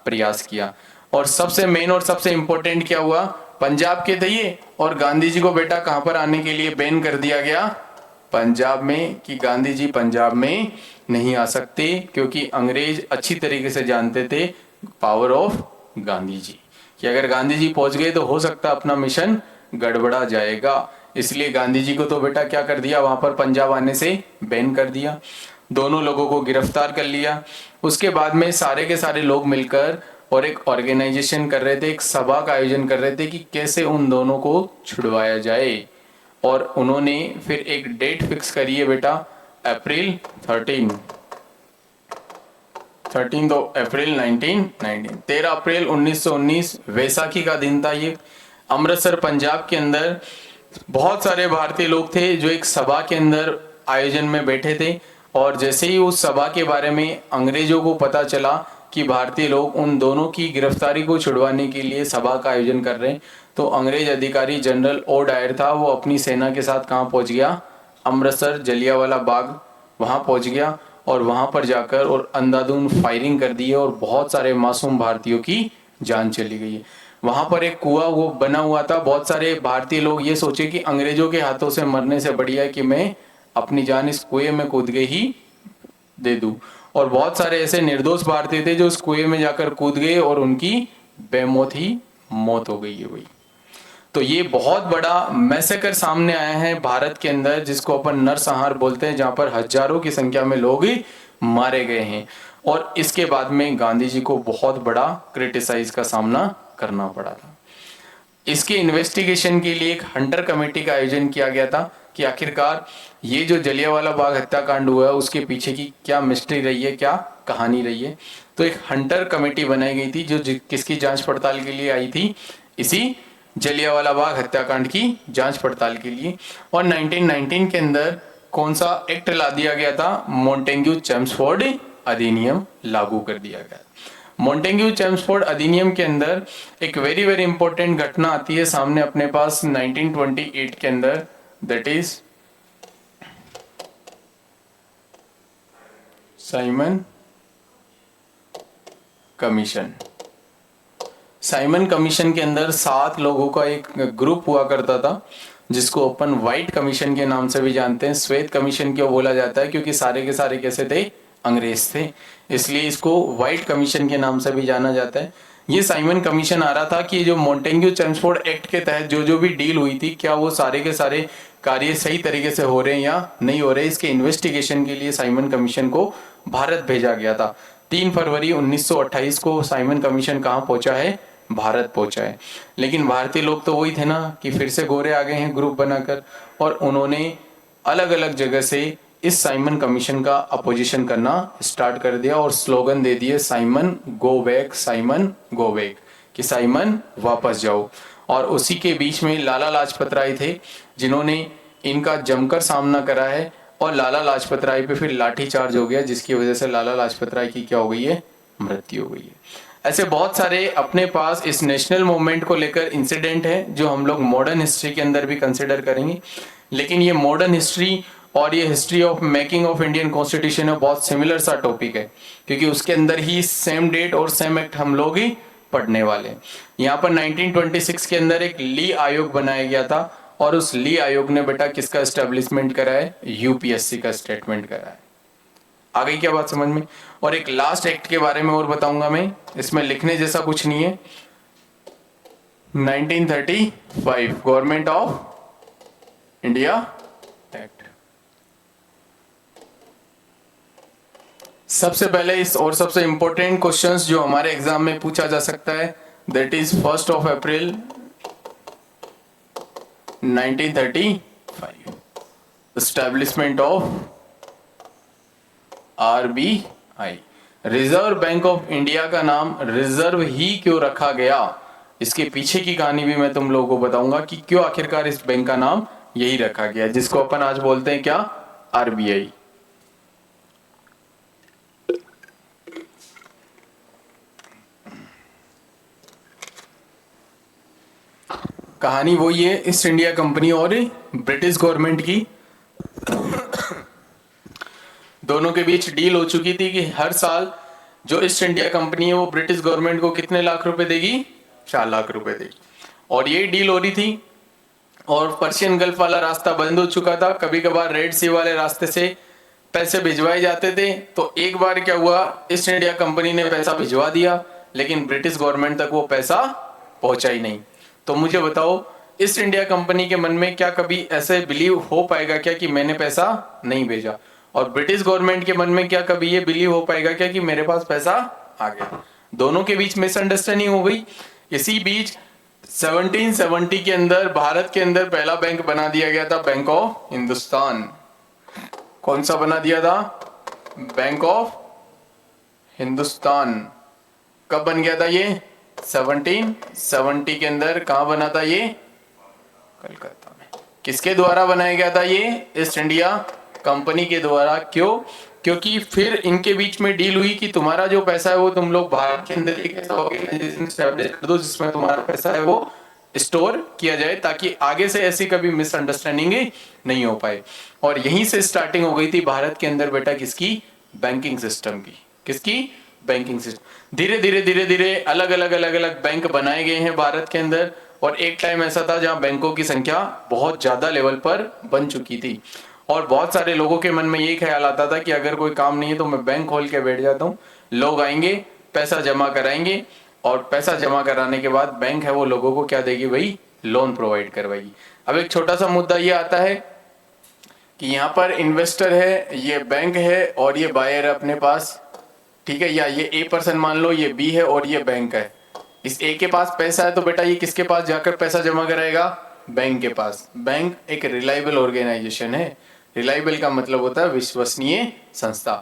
[SPEAKER 1] प्रयास किया। और सबसे मेन और सबसे इंपॉर्टेंट क्या हुआ, पंजाब के थे ये, और गांधी जी को बेटा कहां पर आने के लिए बैन कर दिया गया, पंजाब में, कि गांधी जी पंजाब में नहीं आ सकते, क्योंकि अंग्रेज अच्छी तरीके से जानते थे पावर ऑफ गांधी जी, कि अगर गांधी जी पहुंच गए तो हो सकता अपना मिशन गड़बड़ा जाएगा। इसलिए गांधी जी को तो बेटा क्या कर दिया, वहां पर पंजाब आने से बैन कर दिया। दोनों लोगों को गिरफ्तार कर लिया। उसके बाद में सारे के सारे लोग मिलकर और एक ऑर्गेनाइजेशन कर रहे थे, एक सभा का आयोजन कर रहे थे कि कैसे उन दोनों को छुड़वाया जाए। और उन्होंने फिर एक डेट फिक्स करी है बेटा, अप्रैल 13, 13 अप्रैल 1919, 13 अप्रैल 1919 वैसाखी का दिन था ये। अमृतसर पंजाब के अंदर बहुत सारे भारतीय लोग थे जो एक सभा के अंदर आयोजन में बैठे थे, और जैसे ही उस सभा के बारे में अंग्रेजों को पता चला कि भारतीय लोग उन दोनों की गिरफ्तारी को छुड़वाने के लिए सभा का आयोजन कर रहे हैं, तो अंग्रेज अधिकारी जनरल ओ डायर था, वो अपनी सेना के साथ कहाँ पहुंच गया, अमृतसर जलियांवाला बाग वहां पहुंच गया, और वहां पर जाकर और अंधाधुंध फायरिंग कर दी है और बहुत सारे मासूम भारतीयों की जान चली गई है। वहां पर एक कुआं वो बना हुआ था, बहुत सारे भारतीय लोग ये सोचे कि अंग्रेजों के हाथों से मरने से बढ़िया है कि मैं अपनी जान इस कुएं में कूद के ही दे दूं, और बहुत सारे ऐसे निर्दोष भारतीय थे जो उस कुएं में जाकर कूद गए और उनकी बेमौत ही मौत हो गई है वही। तो ये बहुत बड़ा मैसेकर सामने आया है भारत के अंदर, जिसको अपन नरसंहार बोलते हैं, जहां पर हजारों की संख्या में लोग मारे गए हैं, और इसके बाद में गांधी जी को बहुत बड़ा क्रिटिसाइज का सामना करना पड़ा था। इसके इन्वेस्टिगेशन के लिए एक हंटर कमेटी का आयोजन किया गया था कि आखिरकार ये जो जलियांवाला बाग हत्याकांड हुआ है उसके पीछे की क्या मिस्ट्री रही है, क्या कहानी रही है। तो एक हंटर कमेटी बनाई गई थी जो किसकी जांच पड़ताल के लिए आई थी, इसी जलियांवाला बाग हत्याकांड की जांच पड़ताल के लिए। और 1919 के अंदर कौन सा एक्ट ला दिया गया था, मॉन्टेग्यू चेम्सफोर्ड अधिनियम लागू कर दिया गया। मॉन्टेग्यू चेम्सफोर्ड अधिनियम के अंदर एक वेरी वेरी इंपॉर्टेंट घटना आती है सामने अपने पास 1928 के अंदर, that is Simon commission. Simon commission के अंदर 7 लोगों का एक ग्रुप हुआ करता था, जिसको अपन व्हाइट कमीशन के नाम से भी जानते हैं। श्वेत कमीशन क्यों बोला जाता है, क्योंकि सारे के सारे कैसे थे, अंग्रेज थे, इसलिए इसको व्हाइट कमीशन के नाम से भी जाना जाता है। ये साइमन कमीशन आ रहा था कि जो मॉन्टेग्यू चेम्सफोर्ड एक्ट के तहत जो जो भी डील हुई थी, क्या वो सारे के सारे कार्य सही तरीके से हो रहे हैं या नहीं हो रहे। इसके इन्वेस्टिगेशन के लिए साइमन कमीशन को भारत भेजा गया था। 3 फरवरी 1928 को साइमन कमीशन कहाँ पहुंचा है, भारत पहुंचा है। लेकिन भारतीय लोग तो वही थे ना कि फिर से गोरे आ गए हैं ग्रुप बनाकर, और उन्होंने अलग अलग जगह से इस साइमन कमीशन का अपोजिशन करना स्टार्ट कर दिया और स्लोगन दे दिए Simon go back, Simon go back, कि साइमन वापस जाओ। और उसी के बीच में लाला लाजपत राय थे, जिन्होंने इनका जमकर सामना करा है, और लाला लाजपत राय पे फिर लाठी चार्ज हो गया, जिसकी वजह से लाला लाजपत राय की क्या हो गई है, मृत्यु हो गई है। ऐसे बहुत सारे अपने पास इस नेशनल मूवमेंट को लेकर इंसिडेंट है जो हम लोग मॉडर्न हिस्ट्री के अंदर भी कंसिडर करेंगे। लेकिन ये मॉडर्न हिस्ट्री और ये history of making of Indian constitution है, बहुत सिमिलर सा टॉपिक है, क्योंकि उसके अंदर ही सेम डेट और सेम एक्ट हम लोग ही पढ़ने वाले हैं। यहाँ पर 1926 के अंदर एक ली आयोग बनाया गया था, और उस ली आयोग ने बेटा किसका एस्टेब्लिशमेंट करा है, यूपीएससी का स्टेटमेंट करा है। आ गई क्या बात समझ में। और एक लास्ट एक्ट के बारे में और बताऊंगा मैं, इसमें लिखने जैसा कुछ नहीं है। 1935 गवर्नमेंट ऑफ इंडिया एक्ट। सबसे पहले इस और सबसे इंपॉर्टेंट क्वेश्चंस जो हमारे एग्जाम में पूछा जा सकता है, that is 1 April 1935 establishment of RBI. Reserve bank of India का नाम रिजर्व ही क्यों रखा गया, इसके पीछे की कहानी भी मैं तुम लोगों को बताऊंगा कि क्यों आखिरकार इस बैंक का नाम यही रखा गया, जिसको अपन आज बोलते हैं क्या, आरबीआई। कहानी वही है ईस्ट इंडिया कंपनी और ब्रिटिश गवर्नमेंट की। दोनों के बीच डील हो चुकी थी कि हर साल जो ईस्ट इंडिया कंपनी है वो ब्रिटिश गवर्नमेंट को कितने लाख रुपए देगी, 4 लाख रुपए देगी। और ये डील हो रही थी, और पर्शियन गल्फ वाला रास्ता बंद हो चुका था, कभी कभार रेड सी वाले रास्ते से पैसे भिजवाए जाते थे। तो एक बार क्या हुआ, ईस्ट इंडिया कंपनी ने पैसा भिजवा दिया, लेकिन ब्रिटिश गवर्नमेंट तक वो पैसा पहुंचा ही नहीं। तो मुझे बताओ, ईस्ट इंडिया कंपनी के मन में क्या कभी ऐसे बिलीव हो पाएगा क्या कि मैंने पैसा नहीं भेजा, और ब्रिटिश गवर्नमेंट के मन में क्या कभी ये बिलीव हो पाएगा क्या कि मेरे पास पैसा आ गया। दोनों के बीच मिसअंडरस्टैंडिंग हो गई। इसी बीच 1770 के अंदर भारत के अंदर पहला बैंक बना दिया गया था, बैंक ऑफ हिंदुस्तान। कौन सा बना दिया था, बैंक ऑफ हिंदुस्तान कब बन गया था ये? 1770 के अंदर। कहाँ बना था ये? कलकत्ता में। किसके द्वारा बनाया गया था ये? ईस्ट इंडिया कंपनी के द्वारा। क्यों? क्योंकि फिर इनके बीच में डील हुई कि तुम्हारा जो पैसा है वो तुम लोग भारत के अंदर एक ऐसा ऑर्गेनाइजेशन एस्टैब्लिश कर दो जिसमें तुम्हारा पैसा है वो स्टोर किया जाए, ताकि आगे से ऐसी कभी मिसअंडरस्टैंडिंग नहीं हो पाए। और यहीं से स्टार्टिंग हो गई थी भारत के अंदर बेटा किसकी? बैंकिंग सिस्टम की। किसकी? Banking system. धीरे धीरे धीरे धीरे अलग अलग बैंक बनाए गए हैं भारत के अंदर। और एक टाइम ऐसा था जहां बैंकों की संख्या बहुत ज्यादा लेवल पर बन चुकी थी, और बहुत सारे लोगों के मन में यही ख्याल आता था कि अगर कोई काम नहीं है तो मैं बैंक खोल के बैठ जाता हूँ, लोग आएंगे पैसा जमा कराएंगे, और पैसा जमा कराने के बाद बैंक है वो लोगों को क्या देगी भाई? लोन प्रोवाइड करवाएगी। अब एक छोटा सा मुद्दा ये आता है कि यहाँ पर इन्वेस्टर है, ये बैंक है, और ये बायर है अपने पास, ठीक है, या ये ए पर्सन मान लो, ये बी है और ये बैंक है। इस ए के पास पैसा है तो बेटा ये किसके पास जाकर पैसा जमा कराएगा? बैंक के पास। बैंक एक रिलायबल ऑर्गेनाइजेशन है। रिलायबल का मतलब होता है विश्वसनीय संस्था।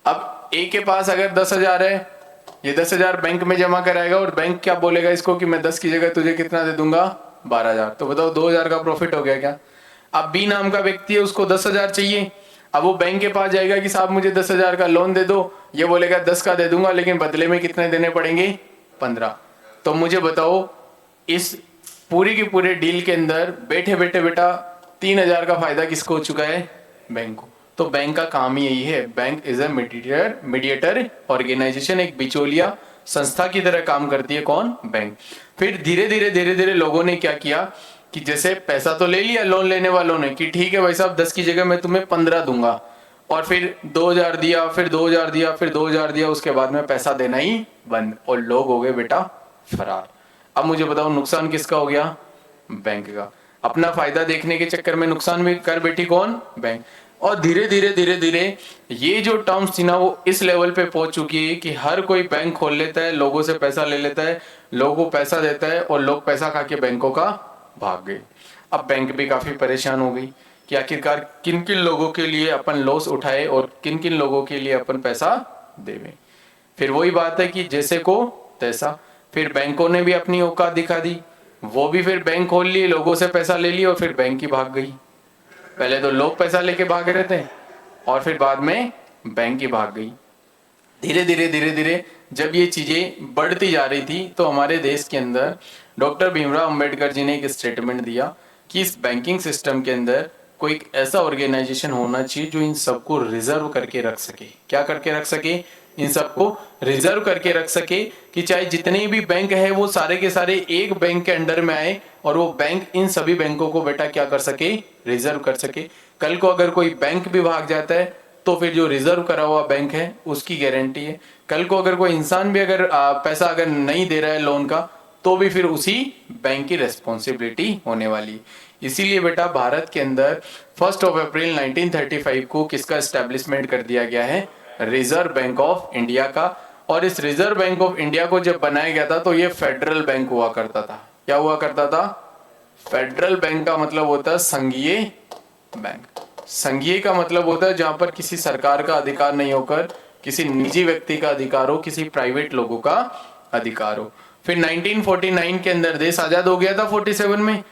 [SPEAKER 1] अब ए के पास अगर 10,000 है, ये 10,000 बैंक में जमा कराएगा, और बैंक क्या बोलेगा इसको कि मैं 10 की जगह तुझे कितना दे दूंगा? 12,000। तो बताओ 2,000 का प्रॉफिट हो गया क्या? अब बी नाम का व्यक्ति है, उसको 10,000 चाहिए। अब वो बैंक के पास जाएगा कि साहब मुझे 10,000 का लोन दे दो, ये बोलेगा 10 का दे दूंगा, लेकिन बदले में कितने देने पड़ेंगे? 15। तो मुझे बताओ इस पूरी की पूरे डील के अंदर बैठे बैठे बेटा 3,000 का फायदा किसको हो चुका है? बैंक को। तो बैंक का काम ही यही है। Bank is a mediator organization, एक बिचौलिया संस्था की तरह काम करती है। कौन? बैंक। फिर धीरे धीरे लोगों ने क्या किया कि जैसे पैसा तो ले लिया लोन लेने वालों ने कि ठीक है भाई साहब 10 की जगह मैं तुम्हें 15 दूंगा, और फिर 2,000 दिया, फिर 2,000 दिया, फिर 2,000 दिया, उसके बाद में पैसा देना ही बंद, और लोग हो गए बेटा फरार। अब मुझे बताओ नुकसान किसका हो गया? बैंक का। अपना फायदा देखने के चक्कर में नुकसान भी कर बैठी कौन? बैंक। और धीरे धीरे ये जो टर्म्स थी ना वो इस लेवल पे पहुंच चुकी है कि हर कोई बैंक खोल लेता है, लोगों से पैसा ले लेता है, लोगों को पैसा देता है, और लोग पैसा खा के बैंकों का भाग गए। अब बैंक भी काफी परेशान हो गई कि आखिरकार किन किन लोगों के लिए अपन लॉस उठाए और किन किन लोगों के लिए अपन पैसा देवे। फिर वही बात है कि जैसे को तैसा। फिर बैंकों ने भी अपनी औकात दिखा दी, वो भी फिर बैंक खोल लिए, लोगों से पैसा ले लिया, और फिर बैंक ही भाग गई। पहले तो लोग पैसा लेके भाग रहे थे, और फिर बाद में बैंक ही भाग गई। धीरे धीरे जब ये चीजें बढ़ती जा रही थी तो हमारे देश के अंदर डॉक्टर भीमराव अंबेडकर जी ने एक स्टेटमेंट दिया कि इस बैंकिंग सिस्टम के अंदर कोई एक ऐसा ऑर्गेनाइजेशन होना चाहिए जो इन सबको रिजर्व करके रख सके। क्या करके रख सके? इन सबको रिजर्व करके रख सके, कि चाहे जितने भी बैंक है वो सारे के सारे एक बैंक के अंडर में आए, और वो बैंक इन सभी बैंकों को बेटा क्या कर सके? रिजर्व कर सके। कल को अगर कोई बैंक भी भाग जाता है तो फिर जो रिजर्व करा हुआ बैंक है उसकी गारंटी है। कल को अगर कोई इंसान भी अगर पैसा अगर नहीं दे रहा है लोन का, तो भी फिर उसी बैंक की रेस्पॉन्सिबिलिटी होने वाली। इसीलिए बेटा भारत के अंदर 1 अप्रैल 1935 को किसका एस्टेब्लिशमेंट कर दिया गया है? रिजर्व बैंक ऑफ इंडिया का। और इस रिजर्व बैंक ऑफ इंडिया को जब बनाया गया था तो ये फेडरल बैंक हुआ करता था। क्या हुआ करता था? फेडरल बैंक का मतलब होता है संघीय बैंक। संघीय का मतलब होता है जहां पर किसी सरकार का अधिकार नहीं होकर किसी निजी व्यक्ति का अधिकार हो, किसी प्राइवेट लोगों का अधिकार हो। फिर 1949 के अंदर देश आजाद हो गया था, 47 में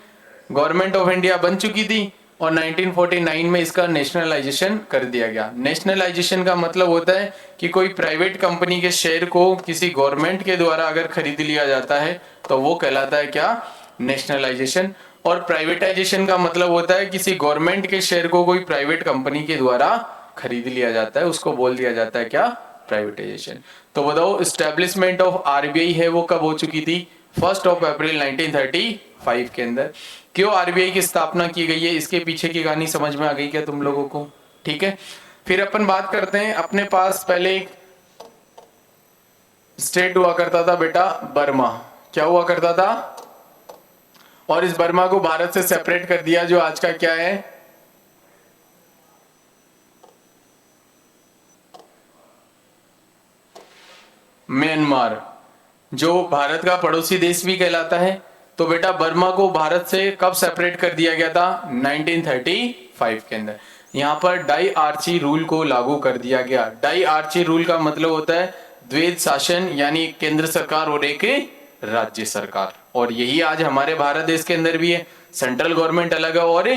[SPEAKER 1] गवर्नमेंट ऑफ इंडिया बन चुकी थी, और 1949 में इसका नेशनलाइजेशन कर दिया गया। नेशनलाइजेशन का मतलब होता है कि कोई प्राइवेट कंपनी के शेयर को किसी गवर्नमेंट के द्वारा अगर खरीद लिया जाता है तो वो कहलाता है क्या? नेशनलाइजेशन। और प्राइवेटाइजेशन का मतलब होता है किसी गवर्नमेंट के शेयर को कोई प्राइवेट कंपनी के द्वारा खरीद लिया जाता है, उसको बोल दिया जाता है क्या? प्राइवेटाइजेशन। तो बताओ एस्टेब्लिशमेंट ऑफ आरबीआई है वो कब हो चुकी थी? 1 अप्रैल 1935 के अंदर। क्यों आरबीआई की स्थापना की गई है, इसके पीछे की कहानी समझ में आ गई क्या तुम लोगों को? ठीक है। फिर अपन बात करते हैं, अपने पास पहले एक स्टेट हुआ करता था बेटा बर्मा। क्या हुआ करता था? और इस बर्मा को भारत से सेपरेट कर दिया, जो आज का क्या है? म्यांमार, जो भारत का पड़ोसी देश भी कहलाता है। तो बेटा बर्मा को भारत से कब सेपरेट कर दिया गया था? 1935 के अंदर। यहाँ पर डाई आर्ची रूल को लागू कर दिया गया। डाई आर्ची रूल का मतलब होता है द्वैध शासन, यानी एक केंद्र सरकार और एक राज्य सरकार। और यही आज हमारे भारत देश के अंदर भी है, सेंट्रल गवर्नमेंट अलग है और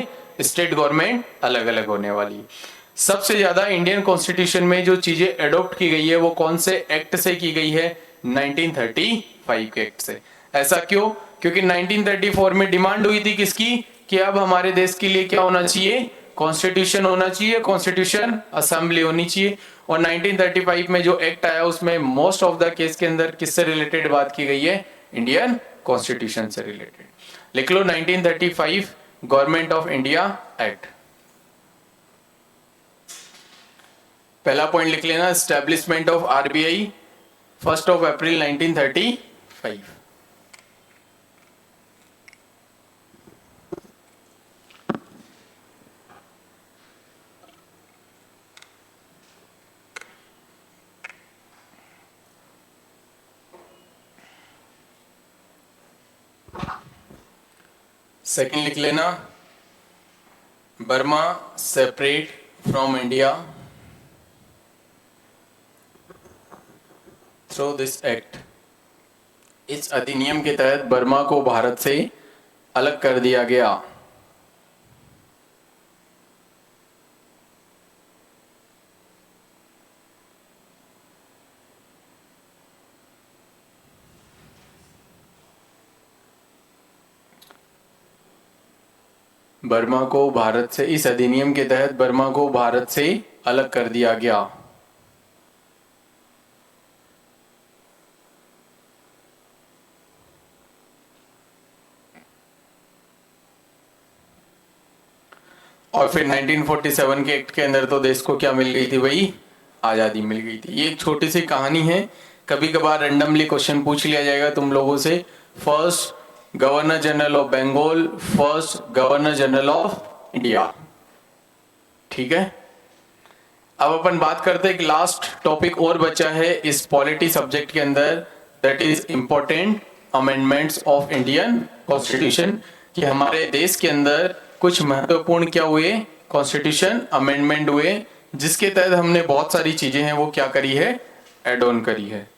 [SPEAKER 1] स्टेट गवर्नमेंट अलग अलग होने वाली है। सबसे ज्यादा इंडियन कॉन्स्टिट्यूशन में जो चीजें एडॉप्ट की गई है वो कौन से एक्ट से की गई है? 1935 के एक्ट से। ऐसा क्यों? क्योंकि 1934 में डिमांड हुई थी किसकी, कि अब हमारे देश के लिए क्या होना चाहिए? कॉन्स्टिट्यूशन होना चाहिए, कॉन्स्टिट्यूशन असेंबली होनी चाहिए। और 1935 में जो एक्ट आया उसमें मोस्ट ऑफ द केस के अंदर किससे रिलेटेड बात की गई है? इंडियन कॉन्स्टिट्यूशन से रिलेटेड। लिख लो 1935 गवर्नमेंट ऑफ इंडिया एक्ट। पहला पॉइंट लिख लेना, establishment of RBI 1 April 1935। Second लिख लेना, Burma separate from India through this act. इस अधिनियम के तहत बर्मा को भारत से अलग कर दिया गया। बर्मा को भारत से, इस अधिनियम के तहत बर्मा को भारत से अलग कर दिया गया। और फिर 1947 के एक्ट के अंदर तो देश को क्या मिल गई थी भाई? आजादी मिल गई थी। ये एक छोटी सी कहानी है, कभी कभार रैंडमली क्वेश्चन पूछ लिया जाएगा तुम लोगों से। First governor general of Bengal, first governor general of India. ठीक है, अब अपन बात करते हैं, एक लास्ट टॉपिक और बचा है इस पॉलिटी सब्जेक्ट के अंदर, that is important amendments of Indian constitution. कि हमारे देश के अंदर कुछ महत्वपूर्ण क्या हुए? कॉन्स्टिट्यूशन अमेंडमेंट हुए, जिसके तहत हमने बहुत सारी चीजें हैं वो क्या करी है? एड ऑन करी है।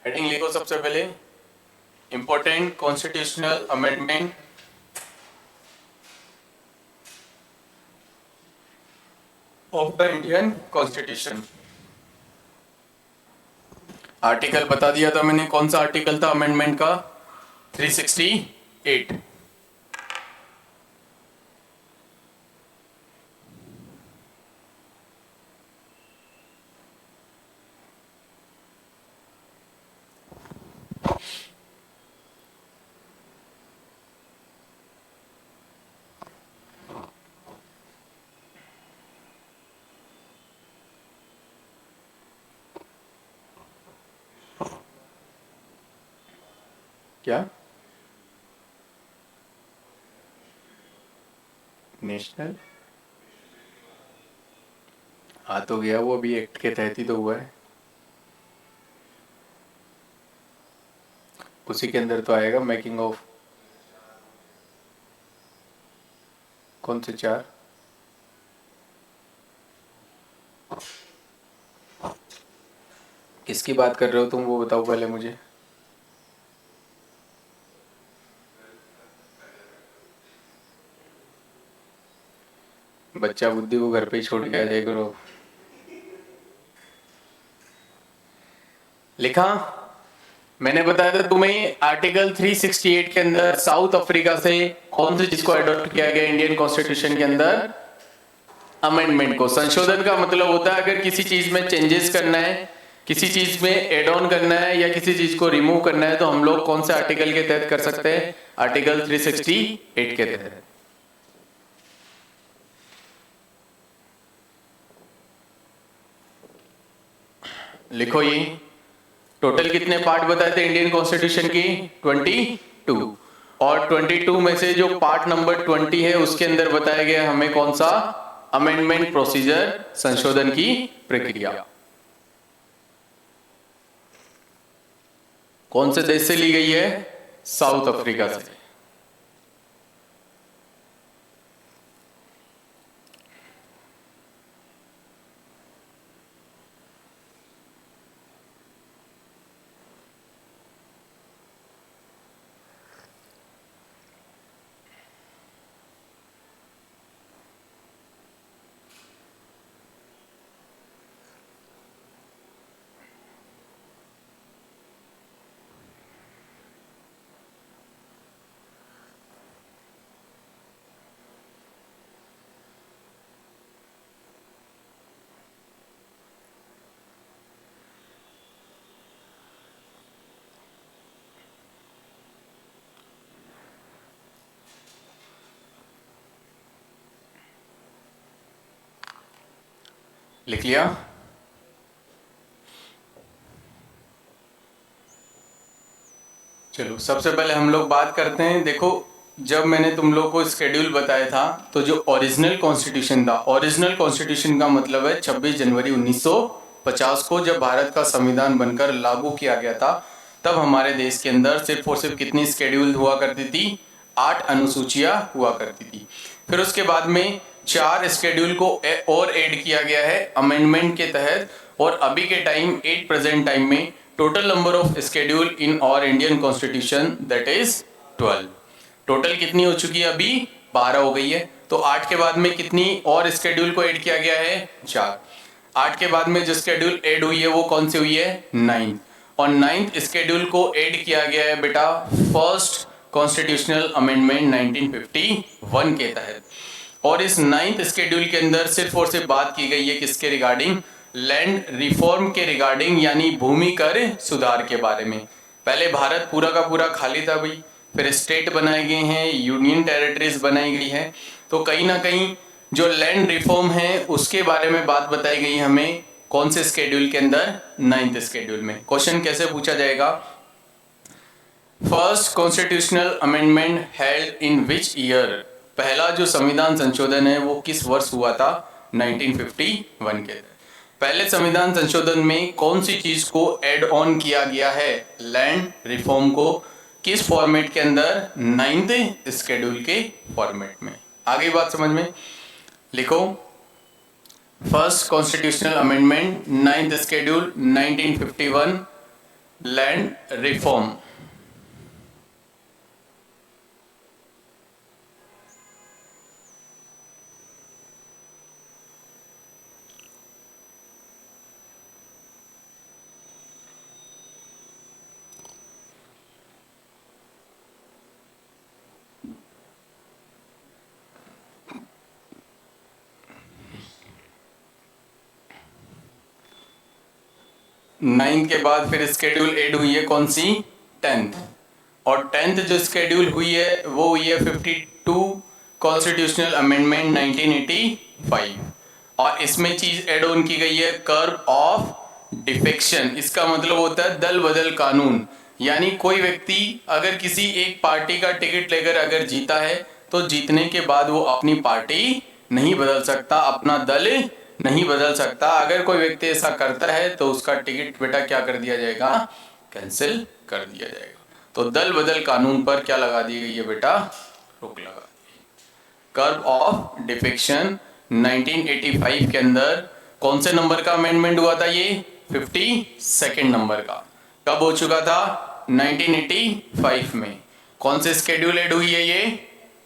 [SPEAKER 1] हेडिंग लिखो सबसे पहले, important constitutional amendment of the Indian constitution. Article बता दिया था मैंने, कौन सा आर्टिकल था अमेंडमेंट का? 368। क्या? नेशनल आ तो गया, वो भी एक्ट के तहत ही तो हुआ है, उसी के अंदर तो आएगा मेकिंग ऑफ। कौन से 4? किसकी बात कर रहे हो तुम, वो बताओ पहले मुझे। बच्चा बुद्धि को घर पे ही छोड़ के आ जाए करो। लिखा मैंने बताया था तुम्हें, आर्टिकल 368 के अंदर साउथ अफ्रीका से कौन सी चीज को अडॉप्ट किया गया इंडियन कॉन्स्टिट्यूशन के अंदर? अमेंडमेंट को। संशोधन का मतलब होता है अगर किसी चीज में चेंजेस करना है, किसी चीज में एड ऑन करना है या किसी चीज को रिमूव करना है, तो हम लोग कौन से आर्टिकल के तहत कर सकते हैं? आर्टिकल 368 के तहत। लिखो ये टोटल कितने पार्ट बताए थे इंडियन कॉन्स्टिट्यूशन की? 22। और 22 में से जो पार्ट नंबर 20 है उसके अंदर बताया गया हमें कौन सा? अमेंडमेंट प्रोसीजर, संशोधन की प्रक्रिया कौन से देश से ली गई है? साउथ अफ्रीका से। लिख लिया? चलो सबसे पहले हम लोग बात करते हैं। देखो, जब मैंने तुम लोग को स्केड्यूल बताया था तो जो ओरिजिनल कॉन्स्टिट्यूशन था, ओरिजिनल कॉन्स्टिट्यूशन का मतलब है 26 जनवरी 1950 को जब भारत का संविधान बनकर लागू किया गया था, तब हमारे देश के अंदर सिर्फ और सिर्फ कितनी स्केड्यूल हुआ करती थी? 8 अनुसूचियां हुआ करती थी। फिर उसके बाद में 4 स्केड्यूल को और ऐड किया गया है अमेंडमेंट के तहत, और अभी के टाइम एट प्रेजेंट टाइम में टोटल नंबर ऑफ स्केड्यूल इन और Indian constitution that is 12। Total कितनी हो चुकी है? अभी 12 हो गई है। तो 8 के बाद में कितनी और स्केड्यूल को ऐड किया गया है? 4। 8 के बाद में जो स्केड्यूल ऐड हुई है वो कौन सी हुई है? 9। और 9th स्केड्यूल को ऐड किया गया है बेटा फर्स्ट कॉन्स्टिट्यूशनल अमेंडमेंट 1951 के तहत। और इस 9th स्केड्यूल के अंदर सिर्फ और सिर्फ बात की गई है किसके रिगार्डिंग? लैंड रिफॉर्म के रिगार्डिंग, यानी भूमि कर सुधार के बारे में। पहले भारत पूरा का पूरा खाली था भाई, फिर स्टेट बनाए गए हैं, यूनियन टेरिटरीज बनाई गई है, तो कहीं ना कहीं जो लैंड रिफॉर्म है उसके बारे में बात बताई गई हमें कौन से स्केड्यूल के अंदर? 9th स्केड्यूल में। क्वेश्चन कैसे पूछा जाएगा? First constitutional amendment held in which year? पहला जो संविधान संशोधन है वो किस वर्ष हुआ था? 1951 के। पहले संविधान संशोधन में कौन सी चीज को ऐड ऑन किया गया है? लैंड रिफॉर्म को। किस फॉर्मेट के अंदर? 9th स्केड्यूल के फॉर्मेट में। आगे बात समझ में? लिखो, first constitutional amendment 9th schedule 1951 land reform. Ninth के बाद फिर स्केड्यूल ऐड हुई है कौन सी? 10th। और 10th जो स्केड्यूल हुई है वो हुई है 52 कॉन्स्टिट्यूशनल अमेंडमेंट 1985। और इसमें चीज ऐड ऑन की गई है कर्व ऑफ डिफेक्शन। इसका मतलब होता है दल बदल कानून, यानी कोई व्यक्ति अगर किसी एक पार्टी का टिकट लेकर अगर जीता है तो जीतने के बाद वो अपनी पार्टी नहीं बदल सकता, अपना दल नहीं बदल सकता। अगर कोई व्यक्ति ऐसा करता है तो उसका टिकट बेटा क्या कर दिया जाएगा? कैंसिल कर दिया जाएगा। तो दल बदल कानून पर क्या लगा दी गई है बेटा? रोक लगा दी। कर्व ऑफ डिफेक्शन 1985 के अंदर कौन से नंबर का अमेंडमेंट हुआ था? ये 52nd नंबर का। कब हो चुका था? 1985 में। कौन से स्केड्यूल ऐड हुई है? ये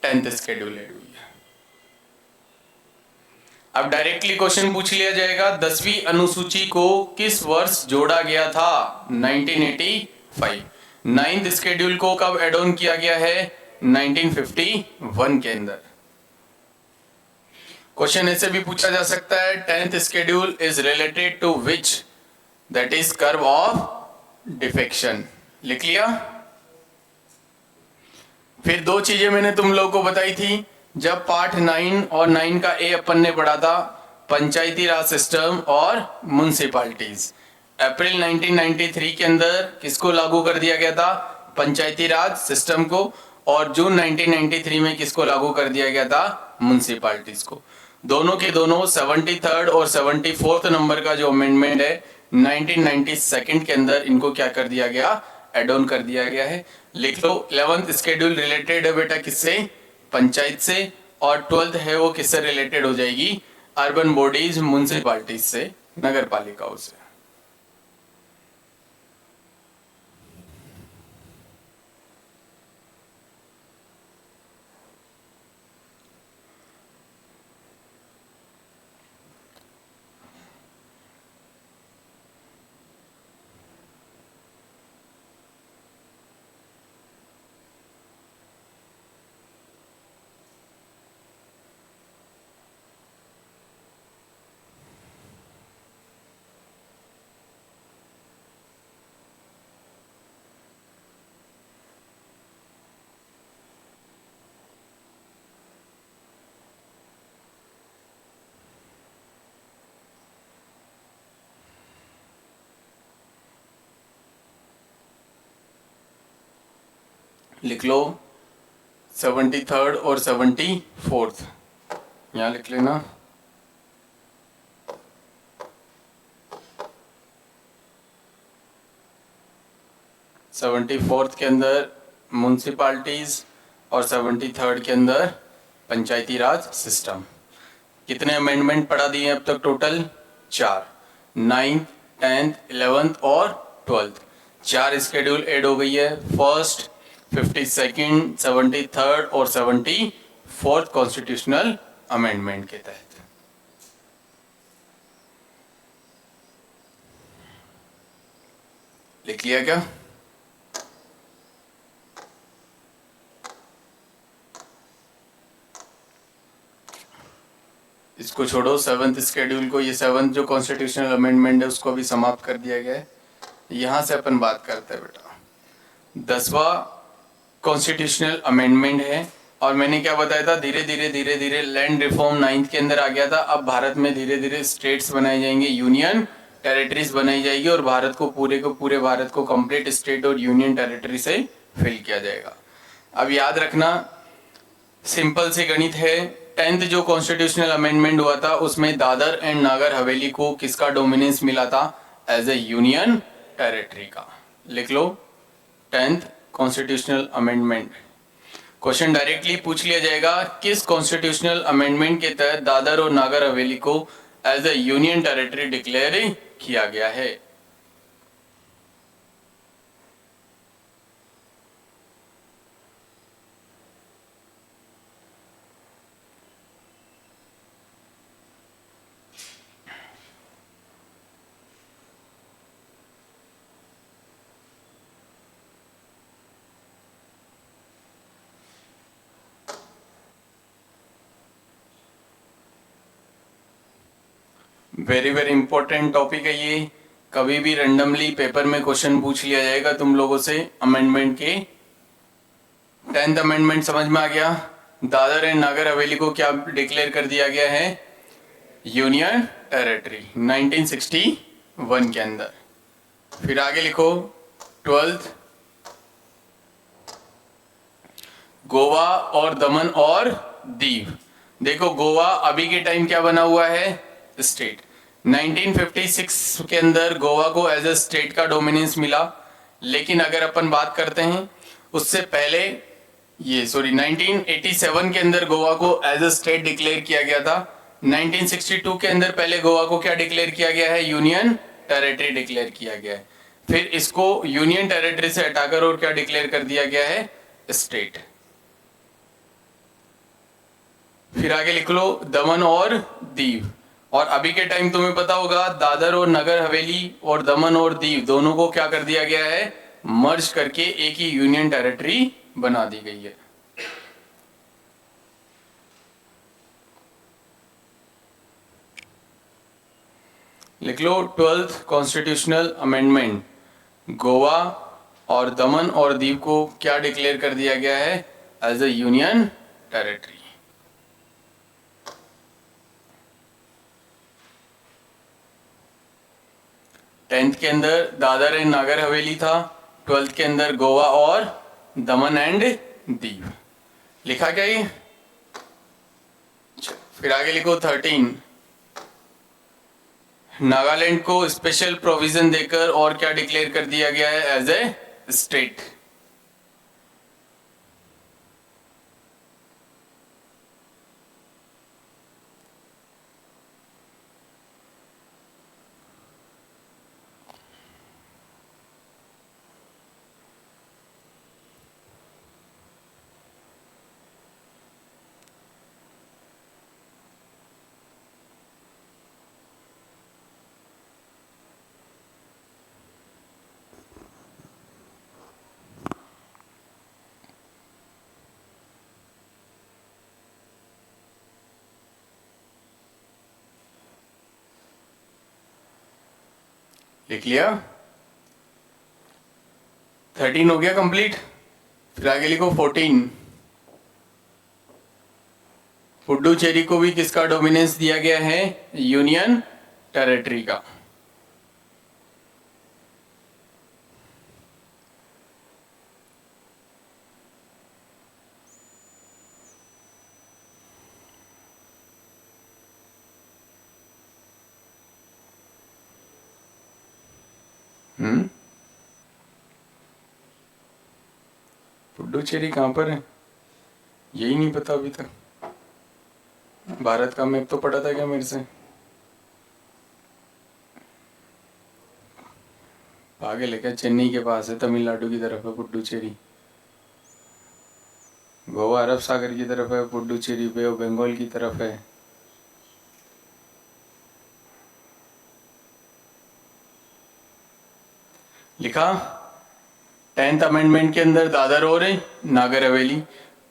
[SPEAKER 1] 10th स्केड्यूल ऐड हुई है। अब डायरेक्टली क्वेश्चन पूछ लिया जाएगा, 10वीं अनुसूची को किस वर्ष जोड़ा गया था? 1985। 9th स्केड्यूल को कब एड ऑन किया गया है? 1951 के अंदर। क्वेश्चन ऐसे भी पूछा जा सकता है, 10th schedule is related to which? That is curb of defection. लिख लिया? फिर दो चीजें मैंने तुम लोगों को बताई थी जब पार्ट 9 और 9 का ए अपन ने पढ़ा था, पंचायती राज सिस्टम और म्युनिसिपैलिटीज। अप्रैल 1993 के अंदर किसको लागू कर दिया गया था? पंचायती राज सिस्टम को। और जून 1993 में किसको लागू कर दिया गया था? म्युनिसिपैलिटीज को। दोनों के दोनों 73rd और 74th नंबर का जो अमेंडमेंट है 1992 के अंदर इनको क्या कर दिया गया, एड ऑन कर दिया गया है। लिख लो 11th शेड्यूल रिलेटेड है बेटा किससे, पंचायत से, और 12th है वो किससे रिलेटेड हो जाएगी, अर्बन बॉडीज म्युनिसिपैलिटीज से, नगर पालिकाओं से। लिख लो 73rd और 74th, यहां लिख लेना। सेवेंटी फोर्थ के अंदर म्यूनसिपालिटीज और 73rd के अंदर पंचायती राज सिस्टम। कितने अमेंडमेंट पढ़ा दिए अब तक टोटल, 4, 9th, 10th, 11th और 12th। 4 स्केड्यूल ऐड हो गई है, फर्स्ट, 52nd, 73rd और 74th कॉन्स्टिट्यूशनल अमेंडमेंट के तहत। लिख लिया क्या? इसको छोड़ो, 7th स्केड्यूल को, ये 7th जो कॉन्स्टिट्यूशनल अमेंडमेंट है उसको भी समाप्त कर दिया गया है। यहां से अपन बात करते हैं बेटा 10वां कॉन्स्टिट्यूशनल अमेंडमेंट है। और मैंने क्या बताया था, धीरे धीरे लैंड रिफॉर्म 9th के अंदर आ गया था। अब भारत में धीरे धीरे स्टेट्स बनाए जाएंगे, यूनियन टेरिटरीज बनाई जाएगी और भारत को पूरे भारत को कंप्लीट स्टेट और यूनियन टेरिटरी से फिल किया जाएगा। अब याद रखना, सिंपल से गणित है। 10th जो कॉन्स्टिट्यूशनल अमेंडमेंट हुआ था उसमें दादर एंड नागर हवेली को किसका डोमिनेंस मिला था, एज ए यूनियन टेरिटरी का। लिख लो 10th constitutional amendment. Question directly पूछ लिया जाएगा, किस कॉन्स्टिट्यूशनल अमेंडमेंट के तहत दादर और नागर हवेली को as a union territory declare किया गया है। वेरी इंपॉर्टेंट टॉपिक है ये। कभी भी रैंडमली पेपर में क्वेश्चन पूछ लिया जाएगा तुम लोगों से अमेंडमेंट के। 10th अमेंडमेंट समझ में आ गया। दादर एंड नागर हवेली को क्या डिक्लेयर कर दिया गया है, यूनियन टेरिटरी 1961 के अंदर। फिर आगे लिखो 12th, गोवा और दमन और दीव। देखो गोवा अभी के टाइम क्या बना हुआ है, स्टेट। 1956 के अंदर गोवा को एज ए स्टेट का डोमिनेंस मिला। लेकिन अगर अपन बात करते हैं उससे पहले, 1987 के अंदर गोवा को एज ए स्टेट डिक्लेयर किया गया था। 1962 के अंदर पहले गोवा को क्या डिक्लेयर किया गया है, यूनियन टेरिटरी डिक्लेयर किया गया है। फिर इसको यूनियन टेरिटरी से हटाकर और क्या डिक्लेयर कर दिया गया है, स्टेट। फिर आगे लिख लो दमन और दीव। और अभी के टाइम तुम्हें पता होगा दादर और नगर हवेली और दमन और दीव दोनों को क्या कर दिया गया है, मर्ज करके एक ही यूनियन टेरिटरी बना दी गई है। लिख लो 12th कॉन्स्टिट्यूशनल अमेंडमेंट, गोवा और दमन और दीव को क्या डिक्लेयर कर दिया गया है, as a union territory. Tenth के अंदर दादर एंड नागर हवेली था, 12th के अंदर गोवा और दमन एंड दीव। लिखा क्या ये? फिर आगे लिखो 13, नागालैंड को स्पेशल प्रोविजन देकर और क्या डिक्लेयर कर दिया गया है एज ए स्टेट। लिख लिया, 13 हो गया कंप्लीट। फिर आगे लिखो 14, पुडुचेरी को भी किसका डोमिनेंस दिया गया है, यूनियन टेरिटरी का। पुडुचेरी कहां पर है, यही नहीं पता अभी तक। भारत का मैप तो पढ़ा था क्या मेरे से, पागल है क्या। चेन्नई के पास है, तमिलनाडु की तरफ है पुडुचेरी। गोवा अरब सागर की तरफ है, पुडुचेरी बे ऑफ बंगाल की तरफ है। लिखा 10th अमेंडमेंट के अंदर दादर और नागर हवेली,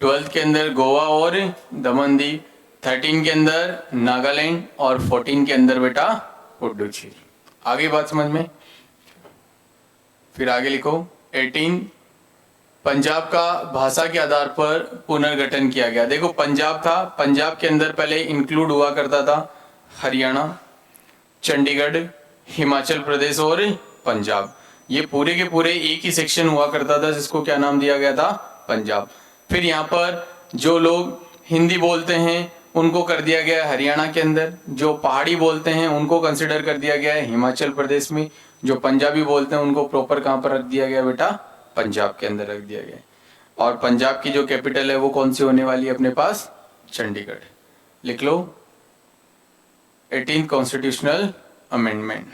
[SPEAKER 1] 12th के अंदर गोवा और दमन दीव, 13 के अंदर नागालैंड और 14 के अंदर बेटा पुडुचेरी। आगे बात समझ में। फिर आगे लिखो 18, पंजाब का भाषा के आधार पर पुनर्गठन किया गया। देखो पंजाब था, पंजाब के अंदर पहले इंक्लूड हुआ करता था हरियाणा, चंडीगढ़, हिमाचल प्रदेश और पंजाब। ये पूरे के पूरे एक ही सेक्शन हुआ करता था जिसको क्या नाम दिया गया था, पंजाब। फिर यहाँ पर जो लोग हिंदी बोलते हैं उनको कर दिया गया हरियाणा के अंदर, जो पहाड़ी बोलते हैं उनको कंसिडर कर दिया गया है हिमाचल प्रदेश में, जो पंजाबी बोलते हैं उनको प्रॉपर कहाँ पर रख दिया गया बेटा, पंजाब के अंदर रख दिया गया। और पंजाब की जो कैपिटल है वो कौन सी होने वाली है अपने पास, चंडीगढ़। लिख लो 18th कॉन्स्टिट्यूशनल अमेंडमेंट।